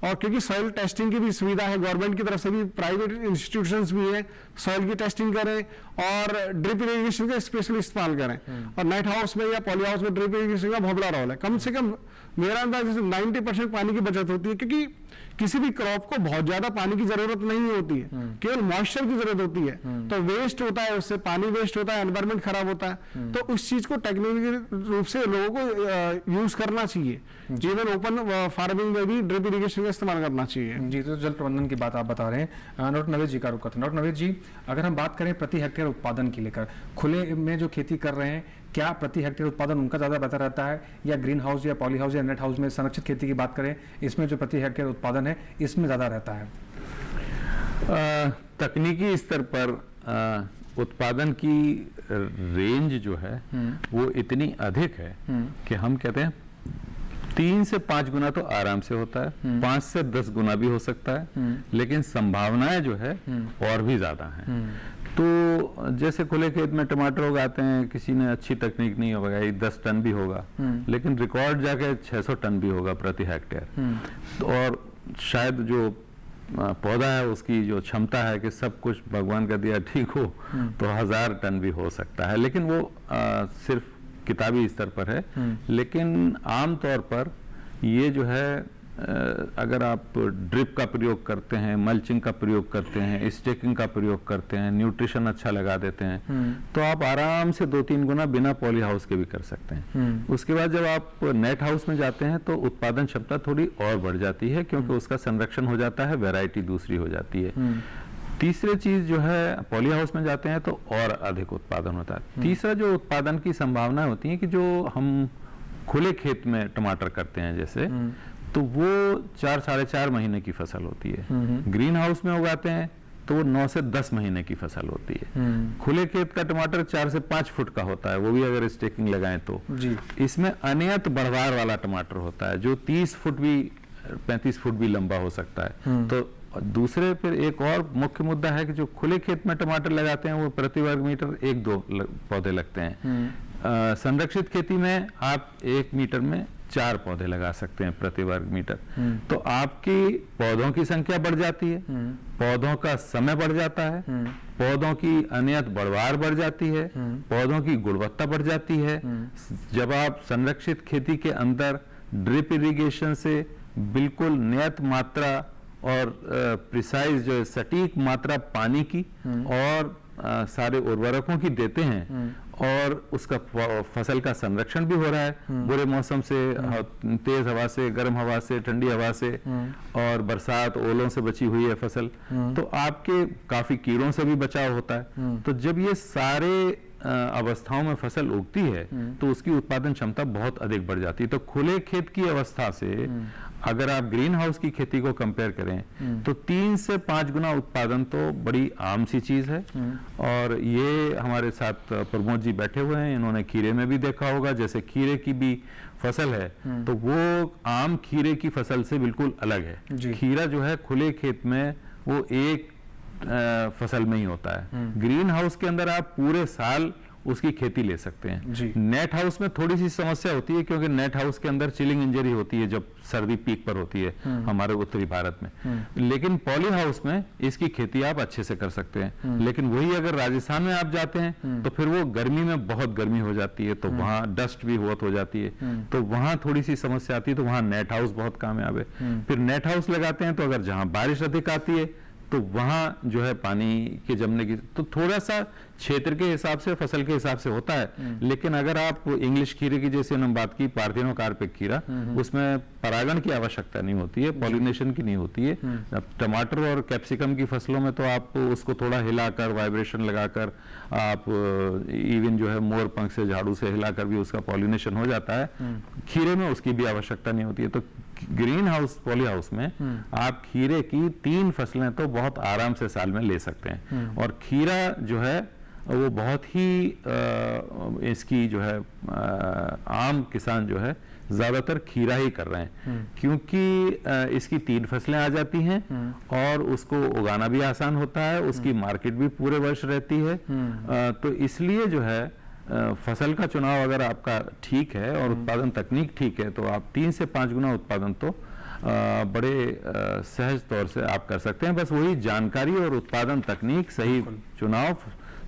और क्योंकि सॉइल टेस्टिंग की भी सुविधा है गवर्नमेंट की तरफ से भी, प्राइवेट इंस्टीट्यूशंस भी है, सॉइल की टेस्टिंग करें और ड्रिप इरिगेशन का स्पेशली इस्तेमाल करें। और नेट हाउस में या पॉली हाउस में ड्रिप इरिगेशन का बहुत बड़ा रोल है। कम से कम मेरा अंदाज 90% पानी की बचत होती है, क्योंकि किसी भी क्रॉप को बहुत ज्यादा पानी की जरूरत नहीं होती है, केवल मॉइस्चर की जरूरत होती है। तो वेस्ट होता है, उससे पानी वेस्ट होता है, एनवायरमेंट खराब होता है। तो उस चीज को टेक्निकल रूप से लोगों को यूज करना चाहिए। इवन ओपन फार्मिंग में भी ड्रिप इरिगेशन का इस्तेमाल करना चाहिए। जी, तो जल प्रबंधन की बात आप बता रहे हैं। डॉक्टर नवेद जी का रुख करते हैं। डॉक्टर नवेद जी, अगर हम बात करें प्रति हेक्टेयर उत्पादन की लेकर, खुले में जो खेती कर रहे हैं, क्या प्रति हेक्टेयर उत्पादन उनका ज़्यादा बेहतर रहता है, या ग्रीन हाउस या पॉली हाउस या नेट हाउस में संरक्षित खेती की बात करें, इसमें जो प्रति हेक्टेयर उत्पादन है इसमें ज़्यादा रहता है? तकनीकी स्तर पर उत्पादन की रेंज जो है वो इतनी अधिक है कि हम कहते हैं 3 से 5 गुना तो आराम से होता है, 5 से 10 गुना भी हो सकता है, लेकिन संभावनाएं जो है और भी ज्यादा हैं। तो जैसे खुले खेत में टमाटर उगाते हैं, किसी ने अच्छी तकनीक नहीं लगाई 10 टन भी होगा, लेकिन रिकॉर्ड जाके 600 टन भी होगा प्रति हेक्टेयर। और शायद जो पौधा है उसकी जो क्षमता है कि सब कुछ भगवान का दिया ठीक हो तो 1000 टन भी हो सकता है, लेकिन वो सिर्फ किताबी स्तर पर है। लेकिन आमतौर पर ये जो है, अगर आप ड्रिप का प्रयोग करते हैं, मल्चिंग का प्रयोग करते हैं, स्टेकिंग का प्रयोग करते हैं, न्यूट्रिशन अच्छा लगा देते हैं, तो आप आराम से 2-3 गुना बिना पॉली हाउस के भी कर सकते हैं। उसके बाद जब आप नेट हाउस में जाते हैं तो उत्पादन क्षमता थोड़ी और बढ़ जाती है, क्योंकि उसका संरक्षण हो जाता है, वैरायटी दूसरी हो जाती है। तीसरी चीज जो है, पॉली हाउस में जाते हैं तो और अधिक उत्पादन होता है। तीसरा जो उत्पादन की संभावनाएं होती हैं कि जो हम खुले खेत में टमाटर करते हैं जैसे, तो वो 4-4.5 महीने की फसल होती है। ग्रीन हाउस में उगाते हैं तो वो 9 से 10 महीने की फसल होती है। खुले खेत का टमाटर 4 से 5 फुट का होता है, वो भी अगर स्टेकिंग लगाएं तो। इसमें अनियत बढ़वार वाला टमाटर होता है जो 30 फुट भी 35 फुट भी लंबा हो सकता है। तो दूसरे फिर एक और मुख्य मुद्दा है कि जो खुले खेत में टमाटर लगाते हैं वो प्रति वर्ग मीटर 1-2 पौधे लगते हैं। संरक्षित खेती में आप 1 मीटर में 4 पौधे लगा सकते हैं प्रति वर्ग मीटर। तो आपकी पौधों की संख्या बढ़ जाती है, पौधों का समय बढ़ जाता है, पौधों की अनियत बढ़वार बढ़ जाती है, पौधों की गुणवत्ता बढ़ जाती है। जब आप संरक्षित खेती के अंदर ड्रिप इरिगेशन से बिल्कुल नियत मात्रा और प्रिसाइज जो सटीक मात्रा पानी की और सारे उर्वरकों की देते हैं, और उसका फसल का संरक्षण भी हो रहा है बुरे मौसम से, तेज हवा से, गर्म हवा से, ठंडी हवा से, और बरसात ओलों से बची हुई है फसल, तो आपके काफी कीड़ों से भी बचाव होता है। तो जब ये सारे अवस्थाओं में फसल उगती है तो उसकी उत्पादन क्षमता बहुत अधिक बढ़ जाती है। तो खुले खेत की अवस्था से अगर आप ग्रीन हाउस की खेती को कंपेयर करें तो 3 से 5 गुना उत्पादन तो बड़ी आम सी चीज है। और ये हमारे साथ प्रमोद जी बैठे हुए हैं, इन्होंने खीरे में भी देखा होगा, जैसे खीरे की भी फसल है तो वो आम खीरे की फसल से बिल्कुल अलग है। खीरा जो है खुले खेत में वो एक फसल में ही होता है, ग्रीन हाउस के अंदर आप पूरे साल उसकी खेती ले सकते हैं। नेट हाउस में थोड़ी सी समस्या होती है, क्योंकि नेट हाउस के अंदर चिलिंग इंजरी होती है जब सर्दी पीक पर होती है हमारे उत्तरी भारत में। लेकिन पॉली हाउस में इसकी खेती आप अच्छे से कर सकते हैं। लेकिन वही अगर राजस्थान में आप जाते हैं तो फिर वो गर्मी में बहुत गर्मी हो जाती है, तो वहाँ डस्ट भी बहुत हो जाती है, तो वहाँ थोड़ी सी समस्या आती है, तो वहाँ नेट हाउस बहुत कामयाब है। फिर नेट हाउस लगाते हैं तो अगर जहाँ बारिश अधिक आती है तो वहां जो है पानी के जमने की तो थोड़ा सा क्षेत्र के हिसाब से, फसल के हिसाब से होता है। लेकिन अगर आप इंग्लिश खीरे की जैसे हमने बात की, पार्थेनोकार्पिक खीरा, उसमें परागण की आवश्यकता नहीं होती है, पॉलिनेशन की नहीं होती है। अब टमाटर और कैप्सिकम की फसलों में तो आप उसको थोड़ा हिलाकर, वाइब्रेशन लगाकर, आप इवन जो है मोर पंख से, झाड़ू से हिलाकर भी उसका पॉलिनेशन हो जाता है। खीरे में उसकी भी आवश्यकता नहीं होती है। तो ग्रीन हाउस, पॉली हाउस में आप खीरे की 3 फसलें तो बहुत आराम से साल में ले सकते हैं। और खीरा जो है वो बहुत ही इसकी जो है आम किसान जो है ज्यादातर खीरा ही कर रहे हैं, क्योंकि इसकी 3 फसलें आ जाती हैं और उसको उगाना भी आसान होता है, उसकी मार्केट भी पूरे वर्ष रहती है। तो इसलिए जो है फसल का चुनाव अगर आपका ठीक है और उत्पादन तकनीक ठीक है तो आप 3 से 5 गुना उत्पादन तो बड़े सहज तौर से आप कर सकते हैं। बस वही जानकारी और उत्पादन तकनीक, सही चुनाव,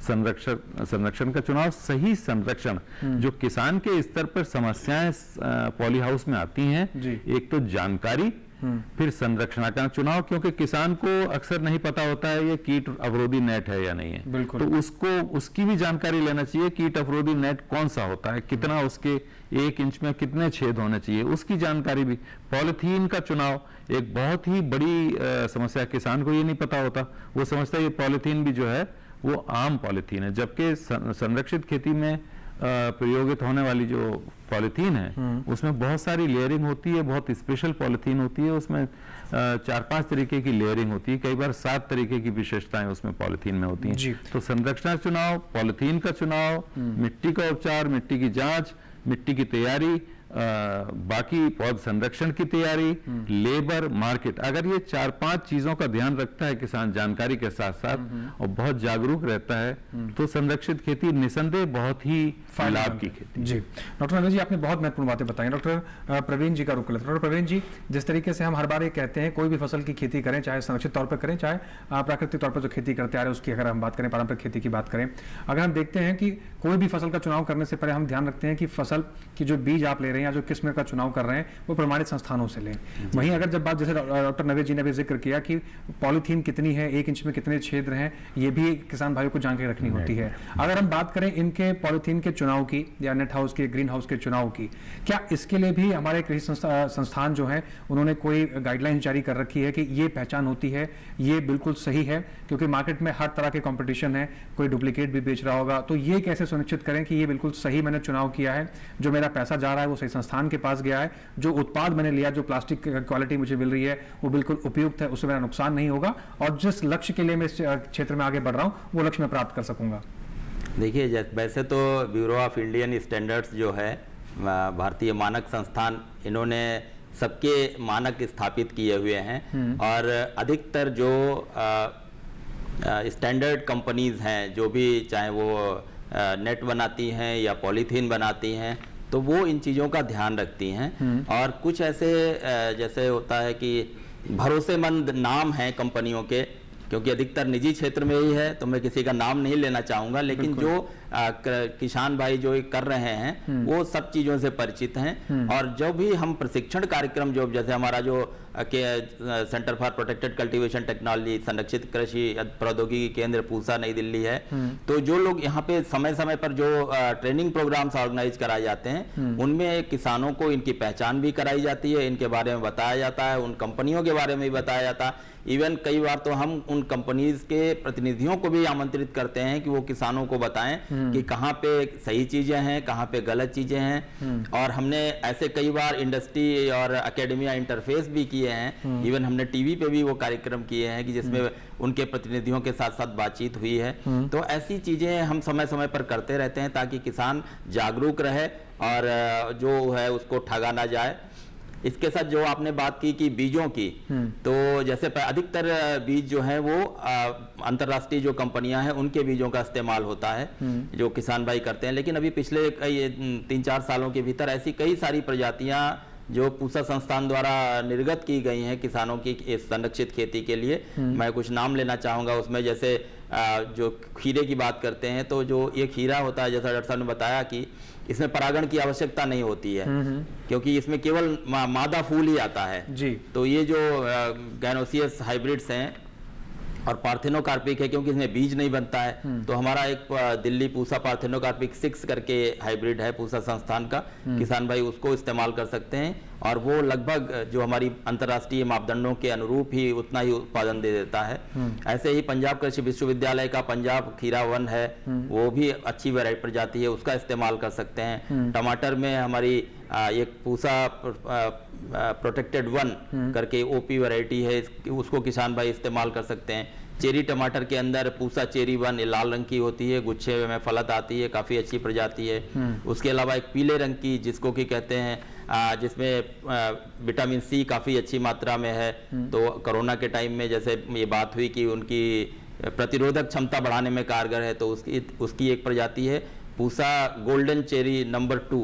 संरक्षण का चुनाव, सही संरक्षण। जो किसान के स्तर पर समस्याएं पॉली हाउस में आती हैं, एक तो जानकारी, फिर संरक्षण का चुनाव, क्योंकि किसान को अक्सर नहीं पता होता है ये कीट अवरोधी नेट है या नहीं है, तो उसकी भी जानकारी लेना चाहिए। कीट अवरोधी नेट कौन सा होता है, कितना उसके 1 इंच में कितने छेद होने चाहिए, उसकी जानकारी भी। पॉलिथीन का चुनाव एक बहुत ही बड़ी समस्या, किसान को ये नहीं पता होता, वो समझता है ये पॉलिथीन भी जो है वो आम पॉलिथीन है, जबकि संरक्षित खेती में प्रयोगित होने वाली जो पॉलिथीन है उसमें बहुत सारी लेयरिंग होती है, बहुत स्पेशल पॉलिथीन होती है, उसमें 4-5 तरीके की लेयरिंग होती है, कई बार 7 तरीके की विशेषताएं उसमें पॉलिथीन में होती हैं। तो संरक्षण चुनाव, पॉलिथीन का चुनाव, मिट्टी का उपचार, मिट्टी की जांच, मिट्टी की तैयारी, बाकी पौध संरक्षण की तैयारी, लेबर, मार्केट, अगर ये 4-5 चीजों का ध्यान रखता है किसान जानकारी के साथ साथ और बहुत जागरूक रहता है तो संरक्षित खेती निसंदेह बहुत ही लाभ की खेती। जी डॉक्टर नवेद जी, आपने बहुत महत्वपूर्ण बातें बताई। डॉक्टर प्रवीण जी का रुख लेते हैं। डॉक्टर प्रवीण जी, जिस तरीके से हम हर बार ये कहते हैं कोई भी फसल की खेती करें, चाहे संरक्षित तौर पर करें, चाहे प्राकृतिक तौर पर जो खेती करते आ रहे हैं उसकी अगर हम बात करें, पारंपरिक खेती की बात करें, अगर हम देखते हैं कि कोई भी फसल का चुनाव करने से पहले हम ध्यान रखते हैं कि फसल की जो बीज आप ले रहे हैं या जो किस्म का चुनाव कर रहे हैं वो प्रमाणित संस्थानों से लें। वहीं अगर जब बात, जैसे डॉक्टर नवेद जी ने भी जिक्र किया कि पॉलीथीन कितनी है, 1 इंच में कितने छेद हैं, ये भी किसान भाइयों को जानकारी रखनी होती है। अगर हम बात करें इनके पॉलीथीन के चुनाव की या नेट हाउस के, ग्रीन हाउस के चुनाव की, क्या इसके लिए भी हमारे कृषि संस्थान जो है उन्होंने कोई गाइडलाइन जारी कर रखी है कि ये पहचान होती है, ये बिल्कुल सही है? क्योंकि मार्केट में हर तरह के कंपटीशन है, कोई डुप्लीकेट भी बेच रहा होगा, तो ये कैसे सुनिश्चित करें कि ये बिल्कुल सही मैंने चुनाव किया है, जो मेरा पैसा जा रहा है वो सही संस्थान के पास गया है, जो उत्पाद मैंने लिया, जो प्लास्टिक क्वालिटी मुझे मिल रही है वो बिल्कुल उपयुक्त है, उससे मेरा नुकसान नहीं होगा और जिस लक्ष्य के लिए मैं इस क्षेत्र में आगे बढ़ रहा हूं वो लक्ष्य मैं प्राप्त कर सकूंगा? देखिए, वैसे तो ब्यूरो ऑफ इंडियन स्टैंडर्ड्स जो है, भारतीय मानक संस्थान, इन्होंने सबके मानक स्थापित किए हुए हैं और अधिकतर जो स्टैंडर्ड कंपनीज हैं, जो भी चाहे वो नेट बनाती हैं या पॉलीथीन बनाती हैं, तो वो इन चीज़ों का ध्यान रखती हैं। और कुछ ऐसे जैसे होता है कि भरोसेमंद नाम हैं कंपनियों के, क्योंकि अधिकतर निजी क्षेत्र में ही है तो मैं किसी का नाम नहीं लेना चाहूँगा, लेकिन जो किसान भाई जो कर रहे हैं वो सब चीज़ों से परिचित हैं। और जो भी हम प्रशिक्षण कार्यक्रम, जो जैसे हमारा जो centre for protected cultivation technology, संरक्षित कृषि प्रौद्योगिकी केंद्र पूसा नई दिल्ली है, तो जो लोग यहाँ पे समय समय पर जो ट्रेनिंग प्रोग्राम्स ऑर्गेनाइज कराए जाते हैं उनमें किसानों को इनकी पहचान भी कराई जाती है, इनके बारे में बताया जाता है, उन कंपनियों के बारे में भी बताया जाता है। इवन कई बार तो हम उन कंपनीज के प्रतिनिधियों को भी आमंत्रित करते हैं कि वो किसानों को बताएं कि कहाँ पे सही चीजें हैं, कहाँ पे गलत चीजें हैं। और हमने ऐसे कई बार इंडस्ट्री और एकेडमिया इंटरफेस भी किए हैं, इवन हमने टीवी पे भी वो कार्यक्रम किए हैं कि जिसमें उनके प्रतिनिधियों के साथ साथ बातचीत हुई है। तो ऐसी चीजें हम समय समय पर करते रहते हैं ताकि किसान जागरूक रहे और जो है उसको ठगा ना जाए। इसके साथ जो आपने बात की कि बीजों की, तो जैसे अधिकतर बीज जो है वो अंतर्राष्ट्रीय जो कंपनियां हैं उनके बीजों का इस्तेमाल होता है जो किसान भाई करते हैं। लेकिन अभी पिछले 3-4 सालों के भीतर ऐसी कई सारी प्रजातियां जो पूसा संस्थान द्वारा निर्गत की गई हैं किसानों की इस संरक्षित खेती के लिए, मैं कुछ नाम लेना चाहूँगा उसमें। जैसे जो खीरे की बात करते हैं, तो जो ये खीरा होता है, जैसा डॉक्टर साहब ने बताया कि इसमें परागण की आवश्यकता नहीं होती है क्योंकि इसमें केवल मादा फूल ही आता है जी। तो ये जो गैनोसियस हाइब्रिड्स हैं और पार्थेनोकार्पिक है, क्योंकि इसमें बीज नहीं बनता है, तो हमारा एक दिल्ली पूसा पार्थेनोकार्पिक 6 करके हाइब्रिड है पूसा संस्थान का, किसान भाई उसको इस्तेमाल कर सकते हैं और वो लगभग जो हमारी अंतर्राष्ट्रीय मापदंडों के अनुरूप ही उतना ही उत्पादन दे देता है। ऐसे ही पंजाब कृषि विश्वविद्यालय का पंजाब खीरा 1 है, वो भी अच्छी वैरायटी प्रजाति है, उसका इस्तेमाल कर सकते हैं। टमाटर में हमारी एक पूसा प्रोटेक्टेड 1 करके ओपी वैरायटी है, उसको किसान भाई इस्तेमाल कर सकते हैं। चेरी टमाटर के अंदर पूसा चेरी 1 लाल रंग की होती है, गुच्छे में फलत आती है, काफ़ी अच्छी प्रजाति है। उसके अलावा एक पीले रंग की जिसको कि कहते हैं जिसमें विटामिन सी काफ़ी अच्छी मात्रा में है, तो कोरोना के टाइम में जैसे ये बात हुई कि उनकी प्रतिरोधक क्षमता बढ़ाने में कारगर है, तो उसकी एक प्रजाति है पूसा गोल्डन चेरी नंबर 2,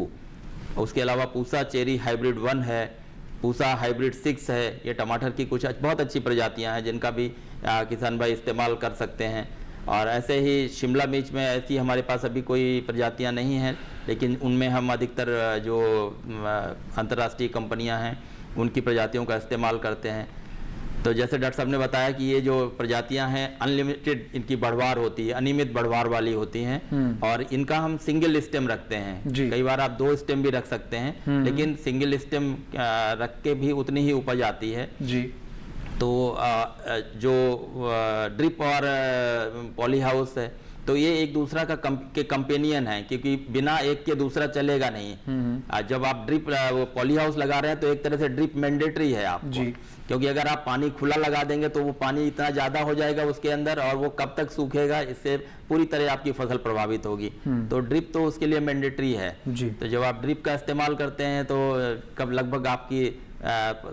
उसके अलावा पूसा चेरी हाइब्रिड 1 है, पूसा हाइब्रिड 6 है। ये टमाटर की कुछ बहुत अच्छी प्रजातियां हैं जिनका भी किसान भाई इस्तेमाल कर सकते हैं। और ऐसे ही शिमला मिर्च में ऐसी हमारे पास अभी कोई प्रजातियां नहीं हैं, लेकिन उनमें हम अधिकतर जो अंतर्राष्ट्रीय कंपनियां हैं उनकी प्रजातियों का इस्तेमाल करते हैं। तो जैसे डॉक्टर साहब ने बताया कि ये जो प्रजातियां हैं अनलिमिटेड इनकी बढ़वार होती है, अनियमित बढ़वार वाली होती हैं, और इनका हम सिंगल स्टेम रखते हैं। कई बार आप 2 स्टेम भी रख सकते हैं, लेकिन सिंगल स्टेम रख के भी उतनी ही उपज आती है जी। तो जो ड्रिप और पॉली हाउस है तो ये एक दूसरा का कंपेनियन है, क्योंकि बिना एक के दूसरा चलेगा नहीं। जब आप ड्रिप पॉली हाउस लगा रहे हैं तो एक तरह से ड्रिप मैंडेटरी है आपको, क्योंकि अगर आप पानी खुला लगा देंगे तो वो पानी इतना ज्यादा हो जाएगा उसके अंदर, और वो कब तक सूखेगा, इससे पूरी तरह आपकी फसल प्रभावित होगी। तो ड्रिप तो उसके लिए मैंडेटरी है। तो जब आप ड्रिप का इस्तेमाल करते हैं तो कब लगभग आपकी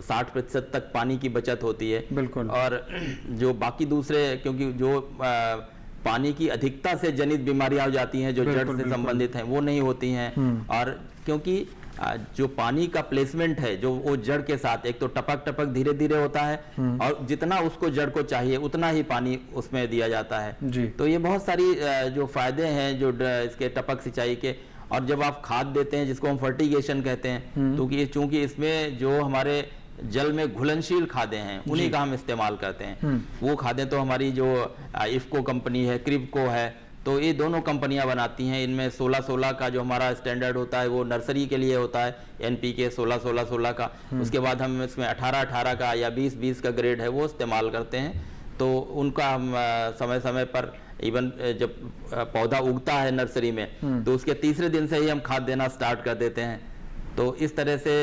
60% तक पानी की बचत होती है। बिल्कुल। और जो बाकी दूसरे, क्योंकि जो पानी की अधिकता से जनित बीमारियां हो जाती हैं जो जड़ से संबंधित हैं, वो नहीं होती हैं। और क्योंकि जो पानी का प्लेसमेंट है जो वो जड़ के साथ एक तो टपक टपक धीरे धीरे होता है, और जितना उसको जड़ को चाहिए उतना ही पानी उसमें दिया जाता है जी। तो ये बहुत सारी जो फायदे हैं जो इसके टपक सिंचाई के। और जब आप खाद देते हैं जिसको हम फर्टिगेशन कहते हैं, तो चूंकि इसमें जो हमारे जल में घुलनशील खादें हैं उन्हीं का हम इस्तेमाल करते हैं। वो खादें तो हमारी जो इफ्को कंपनी है, क्रिप्को है, तो ये दोनों कंपनियां बनाती हैं। इनमें 16-16 का जो हमारा स्टैंडर्ड होता है वो नर्सरी के लिए होता है, NPK 16-16-16 का। उसके बाद हम इसमें 18-18 का या 20-20 का ग्रेड है वो इस्तेमाल करते हैं। तो उनका हम समय समय पर इवन जब पौधा उगता है नर्सरी में तो उसके तीसरे दिन से ही हम खाद देना स्टार्ट कर देते हैं। तो इस तरह से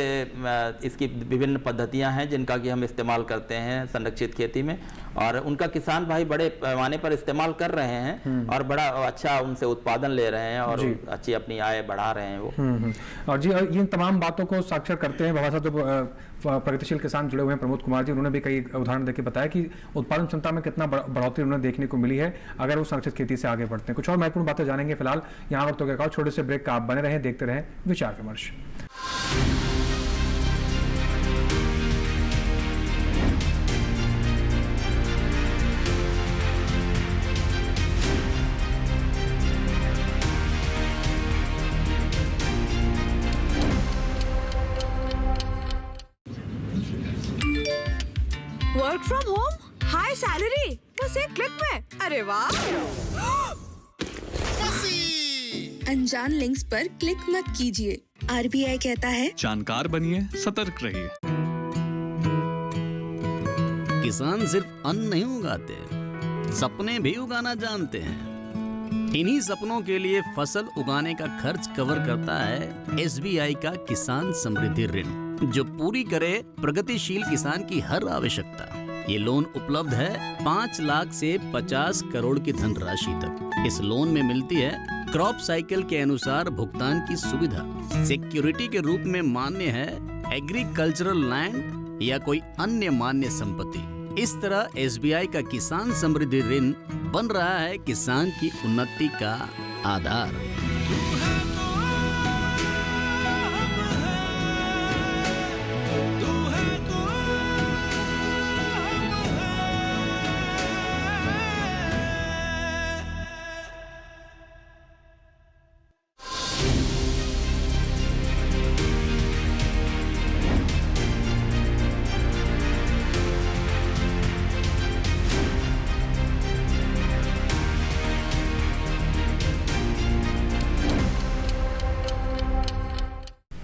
इसकी विभिन्न पद्धतियां हैं जिनका कि हम इस्तेमाल करते हैं संरक्षित खेती में, और उनका किसान भाई बड़े पैमाने पर इस्तेमाल कर रहे हैं और बड़ा अच्छा उनसे उत्पादन ले रहे हैं और अच्छी अपनी आय बढ़ा रहे हैं वो। और जी इन तमाम बातों को साक्षर करते हैं बाबा साहब जो प्रगतिशील किसान जुड़े हुए हैं प्रमोद कुमार जी, उन्होंने भी कई उदाहरण देकर बताया कि उत्पादन क्षमता में कितना बढ़ोतरी उन्हें देखने को मिली है अगर वो संरक्षित खेती से आगे बढ़ते हैं। कुछ और महत्वपूर्ण बातें जानेंगे। फिलहाल यहाँ वक्त हो गया, छोटे से ब्रेक का आप बने रहें, देखते रहें विचार विमर्श। Work from home, high salary, बस एक क्लिक में। अरे वाह! अनजान लिंक्स पर क्लिक मत कीजिए। RBI कहता है जानकार बनिए, सतर्क रहिए। किसान सिर्फ अन्न नहीं उगाते, सपने भी उगाना जानते हैं। इन्हीं सपनों के लिए फसल उगाने का खर्च कवर करता है SBI का किसान समृद्धि ऋण, जो पूरी करे प्रगतिशील किसान की हर आवश्यकता। ये लोन उपलब्ध है 5 लाख से 50 करोड़ की धनराशि तक। इस लोन में मिलती है क्रॉप साइकिल के अनुसार भुगतान की सुविधा। सिक्योरिटी के रूप में मान्य है एग्रीकल्चरल लैंड या कोई अन्य मान्य संपत्ति। इस तरह SBI का किसान समृद्धि ऋण बन रहा है किसान की उन्नति का आधार।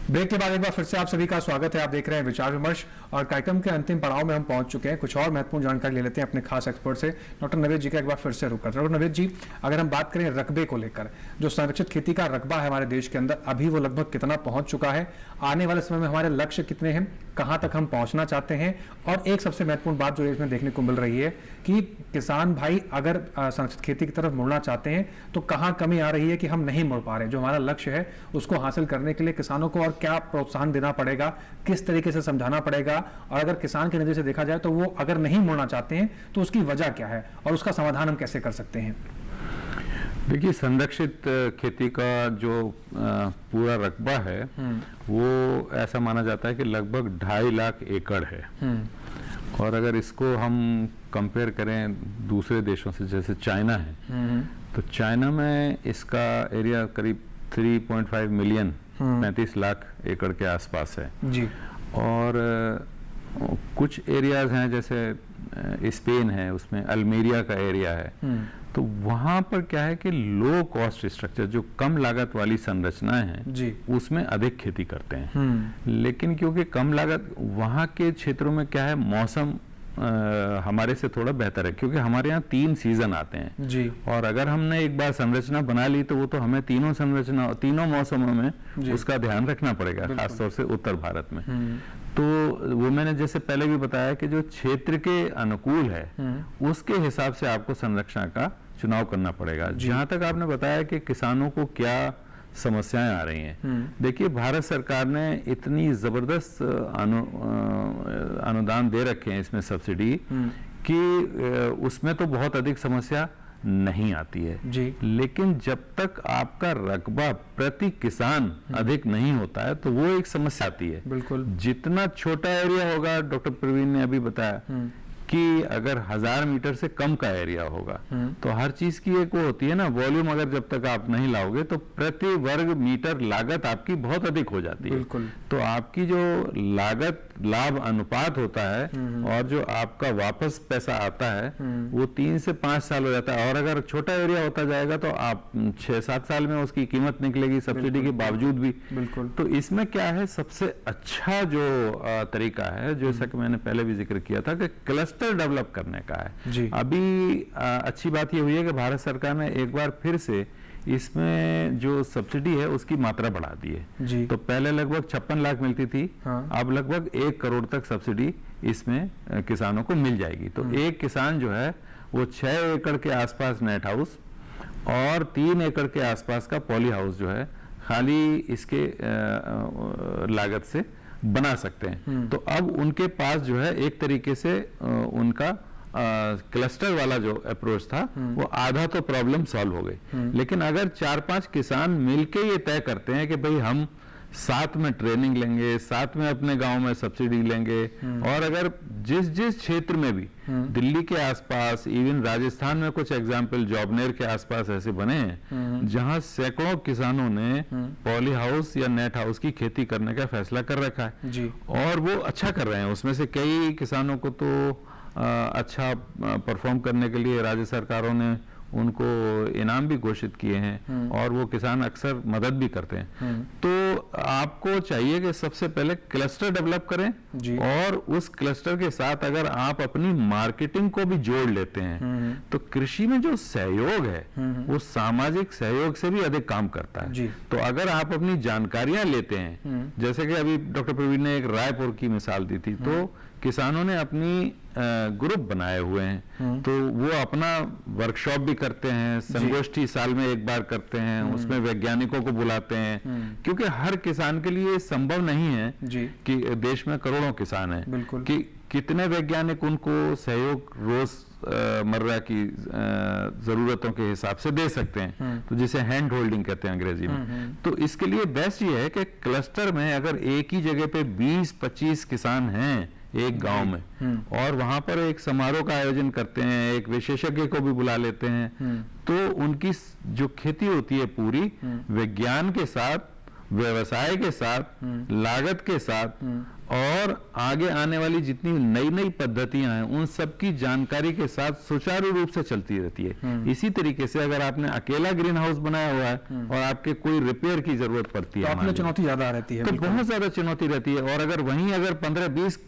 ब्रेक के बाद एक बार फिर से आप सभी का स्वागत है। आप देख रहे हैं विचार विमर्श और कार्यक्रम के अंतिम पड़ाव में हम पहुंच चुके हैं। कुछ और महत्वपूर्ण जानकारी ले लेते हैं अपने खास एक्सपर्ट से। डॉक्टर नवेद जी का एक बार फिर से रुक करते हैं। डॉक्टर नवेद जी, अगर हम बात करें रकबे को लेकर, जो संरक्षित खेती का रकबा है हमारे देश के अंदर, अभी वो लगभग कितना पहुंच चुका है, आने वाले समय में हमारे लक्ष्य कितने हैं, कहां तक हम पहुंचना चाहते हैं, और एक सबसे महत्वपूर्ण बात जो इसमें देखने को मिल रही है कि किसान भाई अगर संरक्षित खेती की तरफ मुड़ना चाहते हैं तो कहां कमी आ रही है कि हम नहीं मुड़ पा रहे। जो हमारा लक्ष्य है उसको हासिल करने के लिए किसानों को और क्या प्रोत्साहन देना पड़ेगा, किस तरीके से समझाना पड़ेगा, और अगर किसान के नजर से देखा जाए तो वो अगर नहीं मुड़ना चाहते हैं तो उसकी वजह क्या है और उसका समाधान हम कैसे कर सकते हैं। देखिए, संरक्षित खेती का जो पूरा रकबा है वो ऐसा माना जाता है कि लगभग 2.5 लाख एकड़ है। और अगर इसको हम कंपेयर करें दूसरे देशों से, जैसे चाइना है, तो चाइना में इसका एरिया करीब 3.5 मिलियन 35 लाख एकड़ के आसपास है जी। और कुछ एरियाज हैं, जैसे स्पेन है, उसमें अल्मेरिया का एरिया है, तो वहाँ पर क्या है कि लो कॉस्ट स्ट्रक्चर, जो कम लागत वाली संरचनाएं हैं जी, उसमें अधिक खेती करते हैं। लेकिन क्योंकि कम लागत, वहाँ के क्षेत्रों में क्या है, मौसम हमारे से थोड़ा बेहतर है, क्योंकि हमारे यहाँ 3 सीजन आते हैं जी। और अगर हमने एक बार संरचना बना ली तो वो तो हमें तीनों मौसमों में उसका ध्यान रखना पड़ेगा, खासतौर से उत्तर भारत में। तो वो मैंने जैसे पहले भी बताया कि जो क्षेत्र के अनुकूल है उसके हिसाब से आपको संरक्षण का चुनाव करना पड़ेगा। जहां तक आपने बताया कि किसानों को क्या समस्याएं आ रही हैं, देखिए, भारत सरकार ने इतनी जबरदस्त अनुदान दे रखे हैं इसमें, सब्सिडी, कि उसमें तो बहुत अधिक समस्या नहीं आती है जी। लेकिन जब तक आपका रकबा प्रति किसान अधिक नहीं होता है तो वो एक समस्या आती है। बिल्कुल। जितना छोटा एरिया होगा, डॉक्टर प्रवीण ने अभी बताया कि अगर 1000 मीटर से कम का एरिया होगा तो हर चीज की एक वो होती है ना, वॉल्यूम, अगर जब तक आप नहीं लाओगे तो प्रति वर्ग मीटर लागत आपकी बहुत अधिक हो जाती है। बिल्कुल। तो आपकी जो लागत लाभ अनुपात होता है और जो आपका वापस पैसा आता है वो 3 से 5 साल हो जाता है। और अगर छोटा एरिया होता जाएगा तो आप 6-7 साल में उसकी कीमत निकलेगी सब्सिडी के बावजूद भी। बिल्कुल। तो इसमें क्या है, सबसे अच्छा जो तरीका है, जैसा कि मैंने पहले भी जिक्र किया था, कि क्लस्टर डेवलप करने का है जी। अभी अच्छी बात ये हुई है कि भारत सरकार ने एक बार फिर से इसमें जो सब्सिडी है उसकी मात्रा बढ़ा दी है जी। तो पहले लगभग 56 लाख मिलती थी, हाँ। अब लगभग 1 करोड़ तक सब्सिडी इसमें किसानों को मिल जाएगी। तो एक किसान जो है वो 6 एकड़ के आसपास नेट हाउस और 3 एकड़ के आसपास का पॉली हाउस जो है खाली इसके लागत से बना सकते हैं। तो अब उनके पास जो है एक तरीके से उनका क्लस्टर वाला जो अप्रोच था वो आधा तो प्रॉब्लम सॉल्व हो गई। लेकिन अगर 4-5 किसान मिलके ये तय करते हैं कि भाई हम साथ में ट्रेनिंग लेंगे, साथ में अपने गांव में सब्सिडी लेंगे, और अगर जिस जिस क्षेत्र में भी दिल्ली के आसपास, इवन राजस्थान में कुछ एग्जाम्पल जॉबनेर के आसपास ऐसे बने हैं जहां सैकड़ों किसानों ने पॉली हाउस या नेट हाउस की खेती करने का फैसला कर रखा है जी। और वो अच्छा कर रहे हैं। उसमें से कई किसानों को तो अच्छा परफॉर्म करने के लिए राज्य सरकारों ने उनको इनाम भी घोषित किए हैं और वो किसान अक्सर मदद भी करते हैं। तो आपको चाहिए कि सबसे पहले क्लस्टर डेवलप करें जी। और उस क्लस्टर के साथ अगर आप अपनी मार्केटिंग को भी जोड़ लेते हैं तो कृषि में जो सहयोग है वो सामाजिक सहयोग से भी अधिक काम करता है जी। तो अगर आप अपनी जानकारियां लेते हैं, जैसे कि अभी डॉक्टर प्रवीण ने एक रायपुर की मिसाल दी थी, तो किसानों ने अपनी ग्रुप बनाए हुए हैं, तो वो अपना वर्कशॉप भी करते हैं, संगोष्ठी साल में एक बार करते हैं, उसमें वैज्ञानिकों को बुलाते हैं, क्योंकि हर किसान के लिए संभव नहीं है जी। कि देश में करोड़ों किसान हैं, बिल्कुल। कि कितने वैज्ञानिक उनको सहयोग रोज मर्रा की जरूरतों के हिसाब से दे सकते हैं, तो जिसे हैंड होल्डिंग कहते हैं अंग्रेजी में। तो इसके लिए बेस्ट ये है कि क्लस्टर में अगर एक ही जगह पे 20-25 किसान हैं एक गांव में और वहां पर एक समारोह का आयोजन करते हैं, एक विशेषज्ञ को भी बुला लेते हैं, तो उनकी जो खेती होती है पूरी विज्ञान के साथ, व्यवसाय के साथ, लागत के साथ और आगे आने वाली जितनी नई नई पद्धतियां हैं उन सब की जानकारी के साथ सुचारू रूप से चलती रहती है। इसी तरीके से अगर आपने अकेला ग्रीन हाउस बनाया हुआ है और आपके कोई रिपेयर की जरूरत पड़ती है तो आपने चुनौती ज्यादा रहती है, तो बहुत ज्यादा चुनौती रहती है। और अगर वहीं अगर 15-20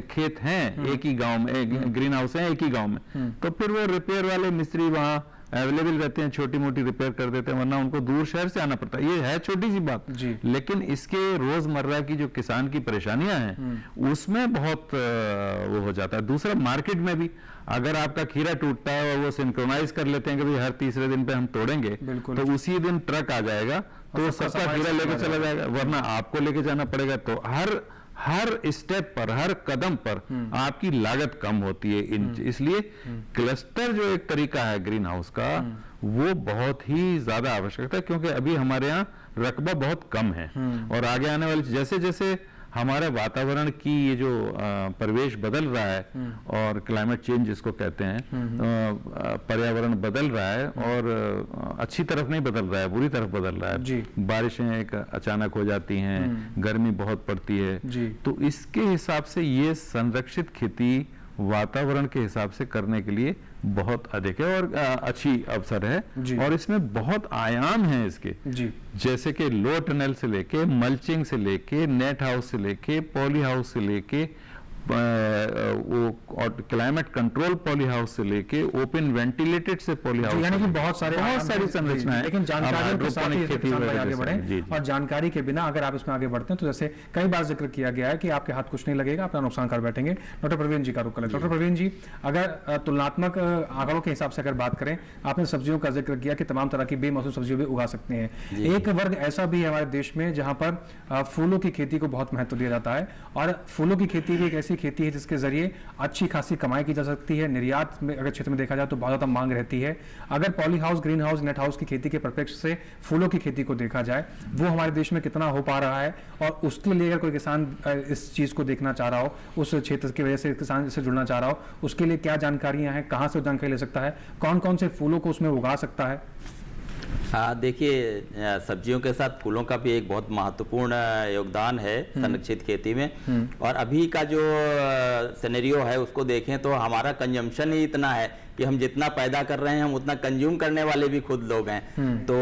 खेत हैं एक ही गांव में, ग्रीन हाउस है एक ही गांव में, तो फिर वो रिपेयर वाले मिस्त्री वहां अवेलेबल रहते हैं, छोटी मोटी रिपेयर कर देते हैं, वरना उनको दूर शहर से आना पड़ता है। ये है छोटी सी बात जी। लेकिन इसके रोजमर्रा की जो किसान की परेशानियां हैं उसमें बहुत वो हो जाता है। दूसरा, मार्केट में भी अगर आपका खीरा टूटता है और वो सिंक्रोनाइज कर लेते हैं कि भाई हर तीसरे दिन पे हम तोड़ेंगे, तो उसी दिन ट्रक आ जाएगा तो सबका खीरा लेके चला जाएगा, वरना आपको लेके जाना पड़ेगा। तो हर स्टेप पर, हर कदम पर आपकी लागत कम होती है। इसलिए क्लस्टर जो एक तरीका है ग्रीन हाउस का, वो बहुत ही ज्यादा आवश्यकता है, क्योंकि अभी हमारे यहाँ रकबा बहुत कम है और आगे आने वाले जैसे जैसे हमारे वातावरण की ये जो परिवेश बदल रहा है और क्लाइमेट चेंज जिसको कहते हैं, पर्यावरण बदल रहा है और अच्छी तरफ नहीं बदल रहा है, बुरी तरफ बदल रहा है। बारिशें एक अचानक हो जाती हैं, गर्मी बहुत पड़ती है, तो इसके हिसाब से ये संरक्षित खेती वातावरण के हिसाब से करने के लिए बहुत अधिक है और अच्छी अवसर है और इसमें बहुत आयाम हैं इसके, जैसे कि लो टनल से लेके मल्चिंग से लेके नेट हाउस से लेके पॉली हाउस से लेके वो क्लाइमेट कंट्रोल पॉली हाउस से लेके ओपन वेंटिलेटेड से पॉली हाउस, यानी कि बहुत सारी संरचनाएं। लेकिन जानकारी के साथ ही आगे बढ़े और जानकारी के बिना अगर आप इसमें आगे बढ़ते हैं तो जैसे कई बार जिक्र किया गया है कि आपके हाथ कुछ नहीं लगेगा, अपना नुकसान कर बैठेंगे। डॉक्टर प्रवीण जी का रुख करें। डॉक्टर प्रवीण जी, अगर तुलनात्मक आंकड़ों के हिसाब से अगर बात करें, आपने सब्जियों का जिक्र किया कि तमाम तरह की बेमौसमी सब्जियों भी उगा सकते हैं। एक वर्ग ऐसा भी है हमारे देश में जहां पर फूलों की खेती को बहुत महत्व दिया जाता है और फूलों की खेती भी एक ऐसी खेती है जिसके जरिए अच्छी खासी कमाई की जा सकती है। निर्यात में अगर क्षेत्र में देखा जाए तो बहुत ज्यादा मांग रहती है। अगर poly house, green house, net house की खेती के परिप्रेक्ष्य से फूलों की खेती को देखा जाए, वो हमारे देश में कितना हो पा रहा है और उसके लिए अगर कोई किसान इस चीज को देखना चाह रहा हो, उस क्षेत्र की वजह से किसान इससे जुड़ना चाह रहा हो, उसके लिए क्या जानकारियां हैं, कहां से जानकारी ले सकता है, कौन कौन से फूलों को उसमें उगा सकता है? देखिए, सब्जियों के साथ फूलों का भी एक बहुत महत्वपूर्ण योगदान है संरक्षित खेती में। और अभी का जो सिनेरियो है उसको देखें तो हमारा कंजम्पशन ही इतना है कि हम जितना पैदा कर रहे हैं हम उतना कंज्यूम करने वाले भी खुद लोग हैं। तो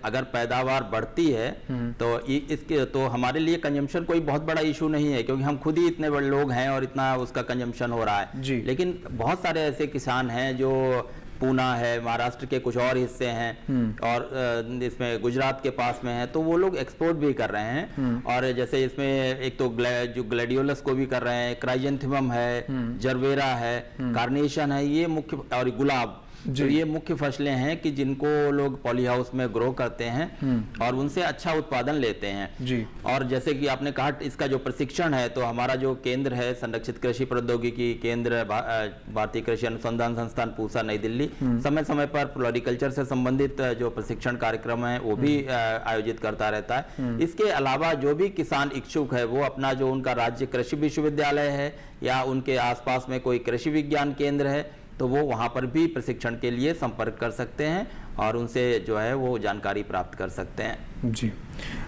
अगर पैदावार बढ़ती है तो इसके तो हमारे लिए कंजम्पशन कोई बहुत बड़ा इशू नहीं है, क्योंकि हम खुद ही इतने बड़े लोग हैं और इतना उसका कंजम्पशन हो रहा है। लेकिन बहुत सारे ऐसे किसान हैं जो पूना है, महाराष्ट्र के कुछ और हिस्से हैं और इसमें गुजरात के पास में है, तो वो लोग एक्सपोर्ट भी कर रहे हैं। और जैसे इसमें एक तो जो ग्लैडियोलस को भी कर रहे हैं, क्राइजेंथेमम है, जरवेरा है, कार्नेशन है, ये मुख्य, और गुलाब, तो ये मुख्य फसलें हैं कि जिनको लोग पॉली हाउस में ग्रो करते हैं और उनसे अच्छा उत्पादन लेते हैं। और जैसे कि आपने कहा, इसका जो प्रशिक्षण है, तो हमारा जो केंद्र है संरक्षित कृषि प्रौद्योगिकी केंद्र, भारतीय कृषि अनुसंधान संस्थान पूसा नई दिल्ली, समय समय पर फ्लोरिकल्चर से संबंधित जो प्रशिक्षण कार्यक्रम है वो भी आयोजित करता रहता है। इसके अलावा जो भी किसान इच्छुक है वो अपना जो उनका राज्य कृषि विश्वविद्यालय है या उनके आसपास में कोई कृषि विज्ञान केंद्र है, तो वो वहाँ पर भी प्रशिक्षण के लिए संपर्क कर सकते हैं और उनसे जो है वो जानकारी प्राप्त कर सकते हैं। जी,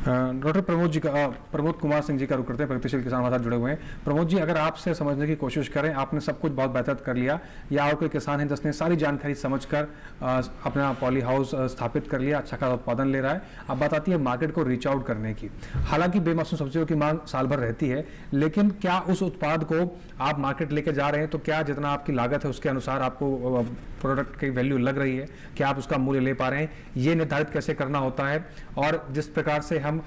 डॉक्टर प्रमोद कुमार सिंह जी का रुख करते हैं, प्रगतिशील किसान हमारे साथ जुड़े हुए हैं। प्रमोद जी, अगर आपसे समझने की कोशिश करें, आपने सब कुछ बहुत बेहतर कर लिया या और कोई किसान है जिसने सारी जानकारी समझकर अपना पॉली हाउस स्थापित कर लिया, अच्छा खासा उत्पादन ले रहा है, अब बात आती है मार्केट को रीच आउट करने की। हालांकि बेमौसमी सब्जियों की मांग साल भर रहती है, लेकिन क्या उस उत्पाद को आप मार्केट लेके जा रहे हैं तो क्या जितना आपकी लागत है उसके अनुसार आपको प्रोडक्ट की वैल्यू लग रही है, क्या आप उसका मूल्य ले पा रहे हैं, ये निर्धारित कैसे करना होता है? और जिस प्रकार से हम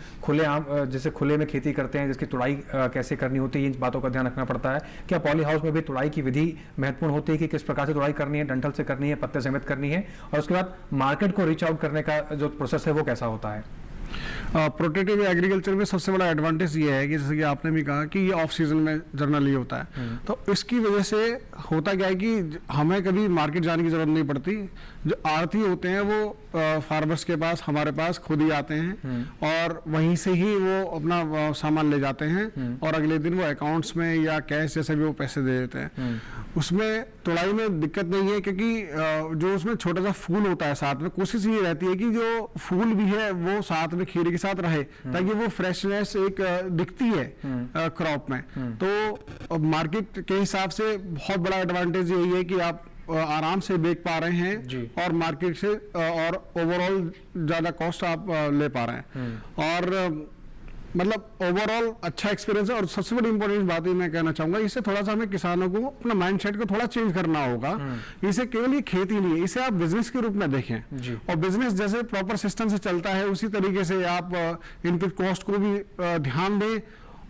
जैसे खुले में खेती करते हैं, जिसकी तुड़ाई कैसे करनी होती है, इन बातों का ध्यान रखना पड़ता है। क्या पॉली हाउस में भी तुड़ाई की विधि महत्वपूर्ण होती है कि किस प्रकार से तुड़ाई करनी है, डंठल से करनी है, पत्ते समेत करनी है, और उसके बाद मार्केट को रीच आउट करने का जो प्रोसेस है वो कैसा होता है? प्रोटेक्टिव एग्रीकल्चर में सबसे बड़ा एडवांटेज ये है कि जैसे कि आपने भी कहा कि ये ऑफ सीजन में जनरली होता है, तो इसकी वजह से होता क्या है कि हमें कभी मार्केट जाने की जरूरत नहीं पड़ती। जो आड़ती होते हैं वो फार्मर्स के पास, हमारे पास खुद ही आते हैं और वहीं से ही वो अपना सामान ले जाते हैं और अगले दिन वो अकाउंट्स में या कैश जैसे भी वो पैसे दे देते हैं। उसमें तुड़ाई में दिक्कत नहीं है, क्योंकि जो उसमें छोटा सा फूल होता है साथ में, कोशिश ये रहती है कि जो फूल भी है वो साथ में खीरे के साथ रहे ताकि वो फ्रेशनेस एक दिखती है क्रॉप में। तो मार्केट के हिसाब से बहुत बड़ा एडवांटेज यही है कि आप आराम से बेच पा रहे हैं और मार्केट से और ओवरऑल ज्यादा कॉस्ट आप ले पा रहे हैं और मतलब ओवरऑल अच्छा एक्सपीरियंस है। और सबसे बड़ी इंपॉर्टेंट बात मैं कहना चाहूंगा, इससे थोड़ा सा हमें किसानों को अपना माइंडसेट को थोड़ा चेंज करना होगा। इसे केवल ये खेती नहीं है, इसे आप बिजनेस के रूप में देखें और बिजनेस जैसे प्रॉपर सिस्टम से चलता है उसी तरीके से आप इनपुट कॉस्ट को भी ध्यान दें,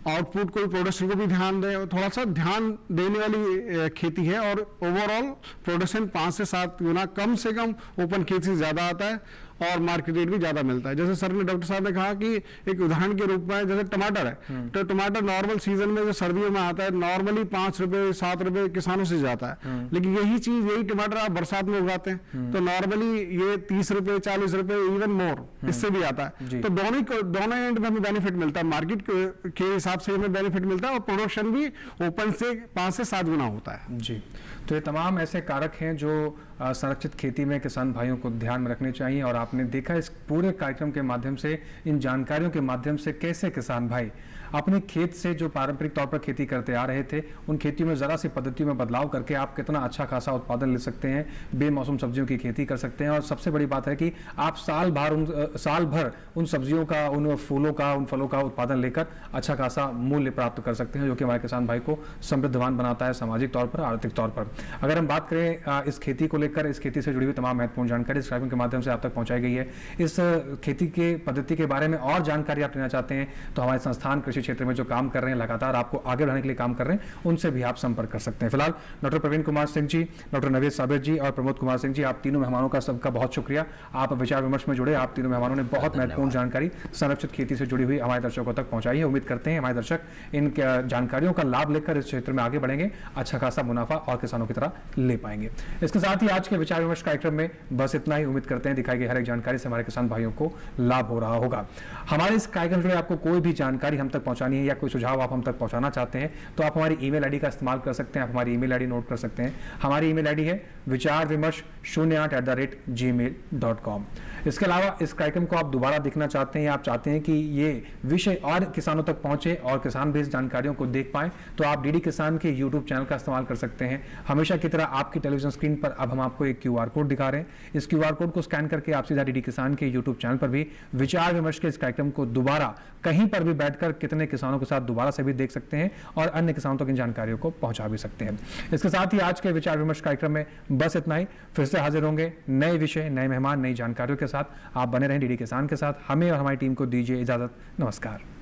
आउटपुट को, प्रोडक्शन को भी ध्यान दें और थोड़ा सा ध्यान देने वाली खेती है। और ओवरऑल प्रोडक्शन 5 से 7 गुना कम से कम ओपन खेती से ज्यादा आता है और मार्केट रेट भी ज्यादा मिलता है। जैसे सर ने, डॉक्टर साहब ने कहा कि एक उदाहरण के रूप में जैसे टमाटर है, तो टमाटर नॉर्मल सीजन में जो सर्दियों में आता है नॉर्मली 5 रुपए 7 रुपए किसानों से जाता है, लेकिन यही टमाटर आप बरसात में उगाते हैं तो नॉर्मली ये 30 रुपए 40 रुपए इवन मोर इससे भी आता है। तो दोनों एंड में हमें बेनिफिट मिलता है, मार्केट के हिसाब से हमें बेनिफिट मिलता है और प्रोडक्शन भी ओपन से 5 से 7 गुना होता है जी। तो ये तमाम ऐसे कारक हैं जो संरक्षित खेती में किसान भाइयों को ध्यान में रखने चाहिए, और आपने देखा इस पूरे कार्यक्रम के माध्यम से, इन जानकारियों के माध्यम से कैसे किसान भाई अपने खेत से जो पारंपरिक तौर पर खेती करते आ रहे थे उन खेतियों में ज़रा सी पद्धतियों में बदलाव करके आप कितना अच्छा खासा उत्पादन ले सकते हैं, बेमौसम सब्जियों की खेती कर सकते हैं। और सबसे बड़ी बात है कि आप साल भर उन सब्जियों का, उन फूलों का, उन फलों का उत्पादन लेकर अच्छा खासा मूल्य प्राप्त कर सकते हैं, जो कि हमारे किसान भाई को समृद्धवान बनाता है सामाजिक तौर पर, आर्थिक तौर पर। अगर हम बात करें इस खेती को लेकर, इस खेती से जुड़ी हुई तमाम महत्वपूर्ण जानकारी इस कार्यक्रम के माध्यम से आप तक पहुंचाई गई है। इस खेती के पद्धति के बारे में और जानकारी आप लेना चाहते हैं तो हमारे संस्थान कृषि क्षेत्र में जो काम कर रहे हैं, लगातार आपको आगे बढ़ाने के लिए काम कर रहे हैं, उनसे भी आप संपर्क कर सकते हैं। फिलहाल डॉक्टर प्रवीण कुमार सिंह जी, डॉक्टर नवेद साबिर जी और प्रमोद कुमार सिंह जी, आप तीनों मेहमानों का सबका बहुत शुक्रिया। आप विचार विमर्श में जुड़े, आप तीनों मेहमानों ने बहुत महत्वपूर्ण जानकारी संरक्षित खेती से जुड़ी हुई हमारे दर्शकों तक पहुंचाई है। उम्मीद करते हैं हमारे दर्शक इन जानकारियों का लाभ लेकर इस क्षेत्र में आगे बढ़ेंगे, अच्छा खासा मुनाफा और किसानों की तरह ले पाएंगे। इसके साथ ही आज के विचार विमर्श कार्यक्रम में बस इतना ही। उम्मीद करते हैं दिखाई गई हर एक जानकारी से हमारे किसान भाइयों को लाभ हो रहा होगा। हमारे इस कार्यक्रम से आपको कोई भी जानकारी हम तक पहुंचानी है या कोई सुझाव आप हम तक पहुंचाना चाहते हैं तो आप हमारी ईमेल आईडी का इस्तेमाल कर सकते हैं। आप हमारी ईमेल आईडी नोट कर सकते हैं। हमारी ईमेल आईडी है vicharvimarsh08@gmail.com। इसके अलावा इस कार्यक्रम को आप दोबारा देखना चाहते हैं या आप चाहते हैं कि ये विषय और किसानों तक पहुंचे और किसान भी इस जानकारियों को देख पाएं तो आप डीडी किसान के यूट्यूब चैनल का इस्तेमाल कर सकते हैं। हमेशा की तरह आपकी टेलीविजन स्क्रीन पर अब हम आपको एक QR कोड दिखा रहे हैं। इस QR कोड को स्कैन करके आप सीधा डीडी किसान के यूट्यूब चैनल पर भी विचार विमर्श के इस कार्यक्रम को दोबारा कहीं पर भी बैठकर कितने किसानों के साथ दोबारा से भी देख सकते हैं और अन्य किसानों तक इन जानकारियों को पहुंचा भी सकते हैं। इसके साथ ही आज के विचार विमर्श कार्यक्रम में बस इतना ही। फिर से हाजिर होंगे नए विषय, नए मेहमान, नई जानकारियों के साथ। आप बने रहें डीडी किसान के साथ। हमें और हमारी टीम को दीजिए इजाजत। नमस्कार।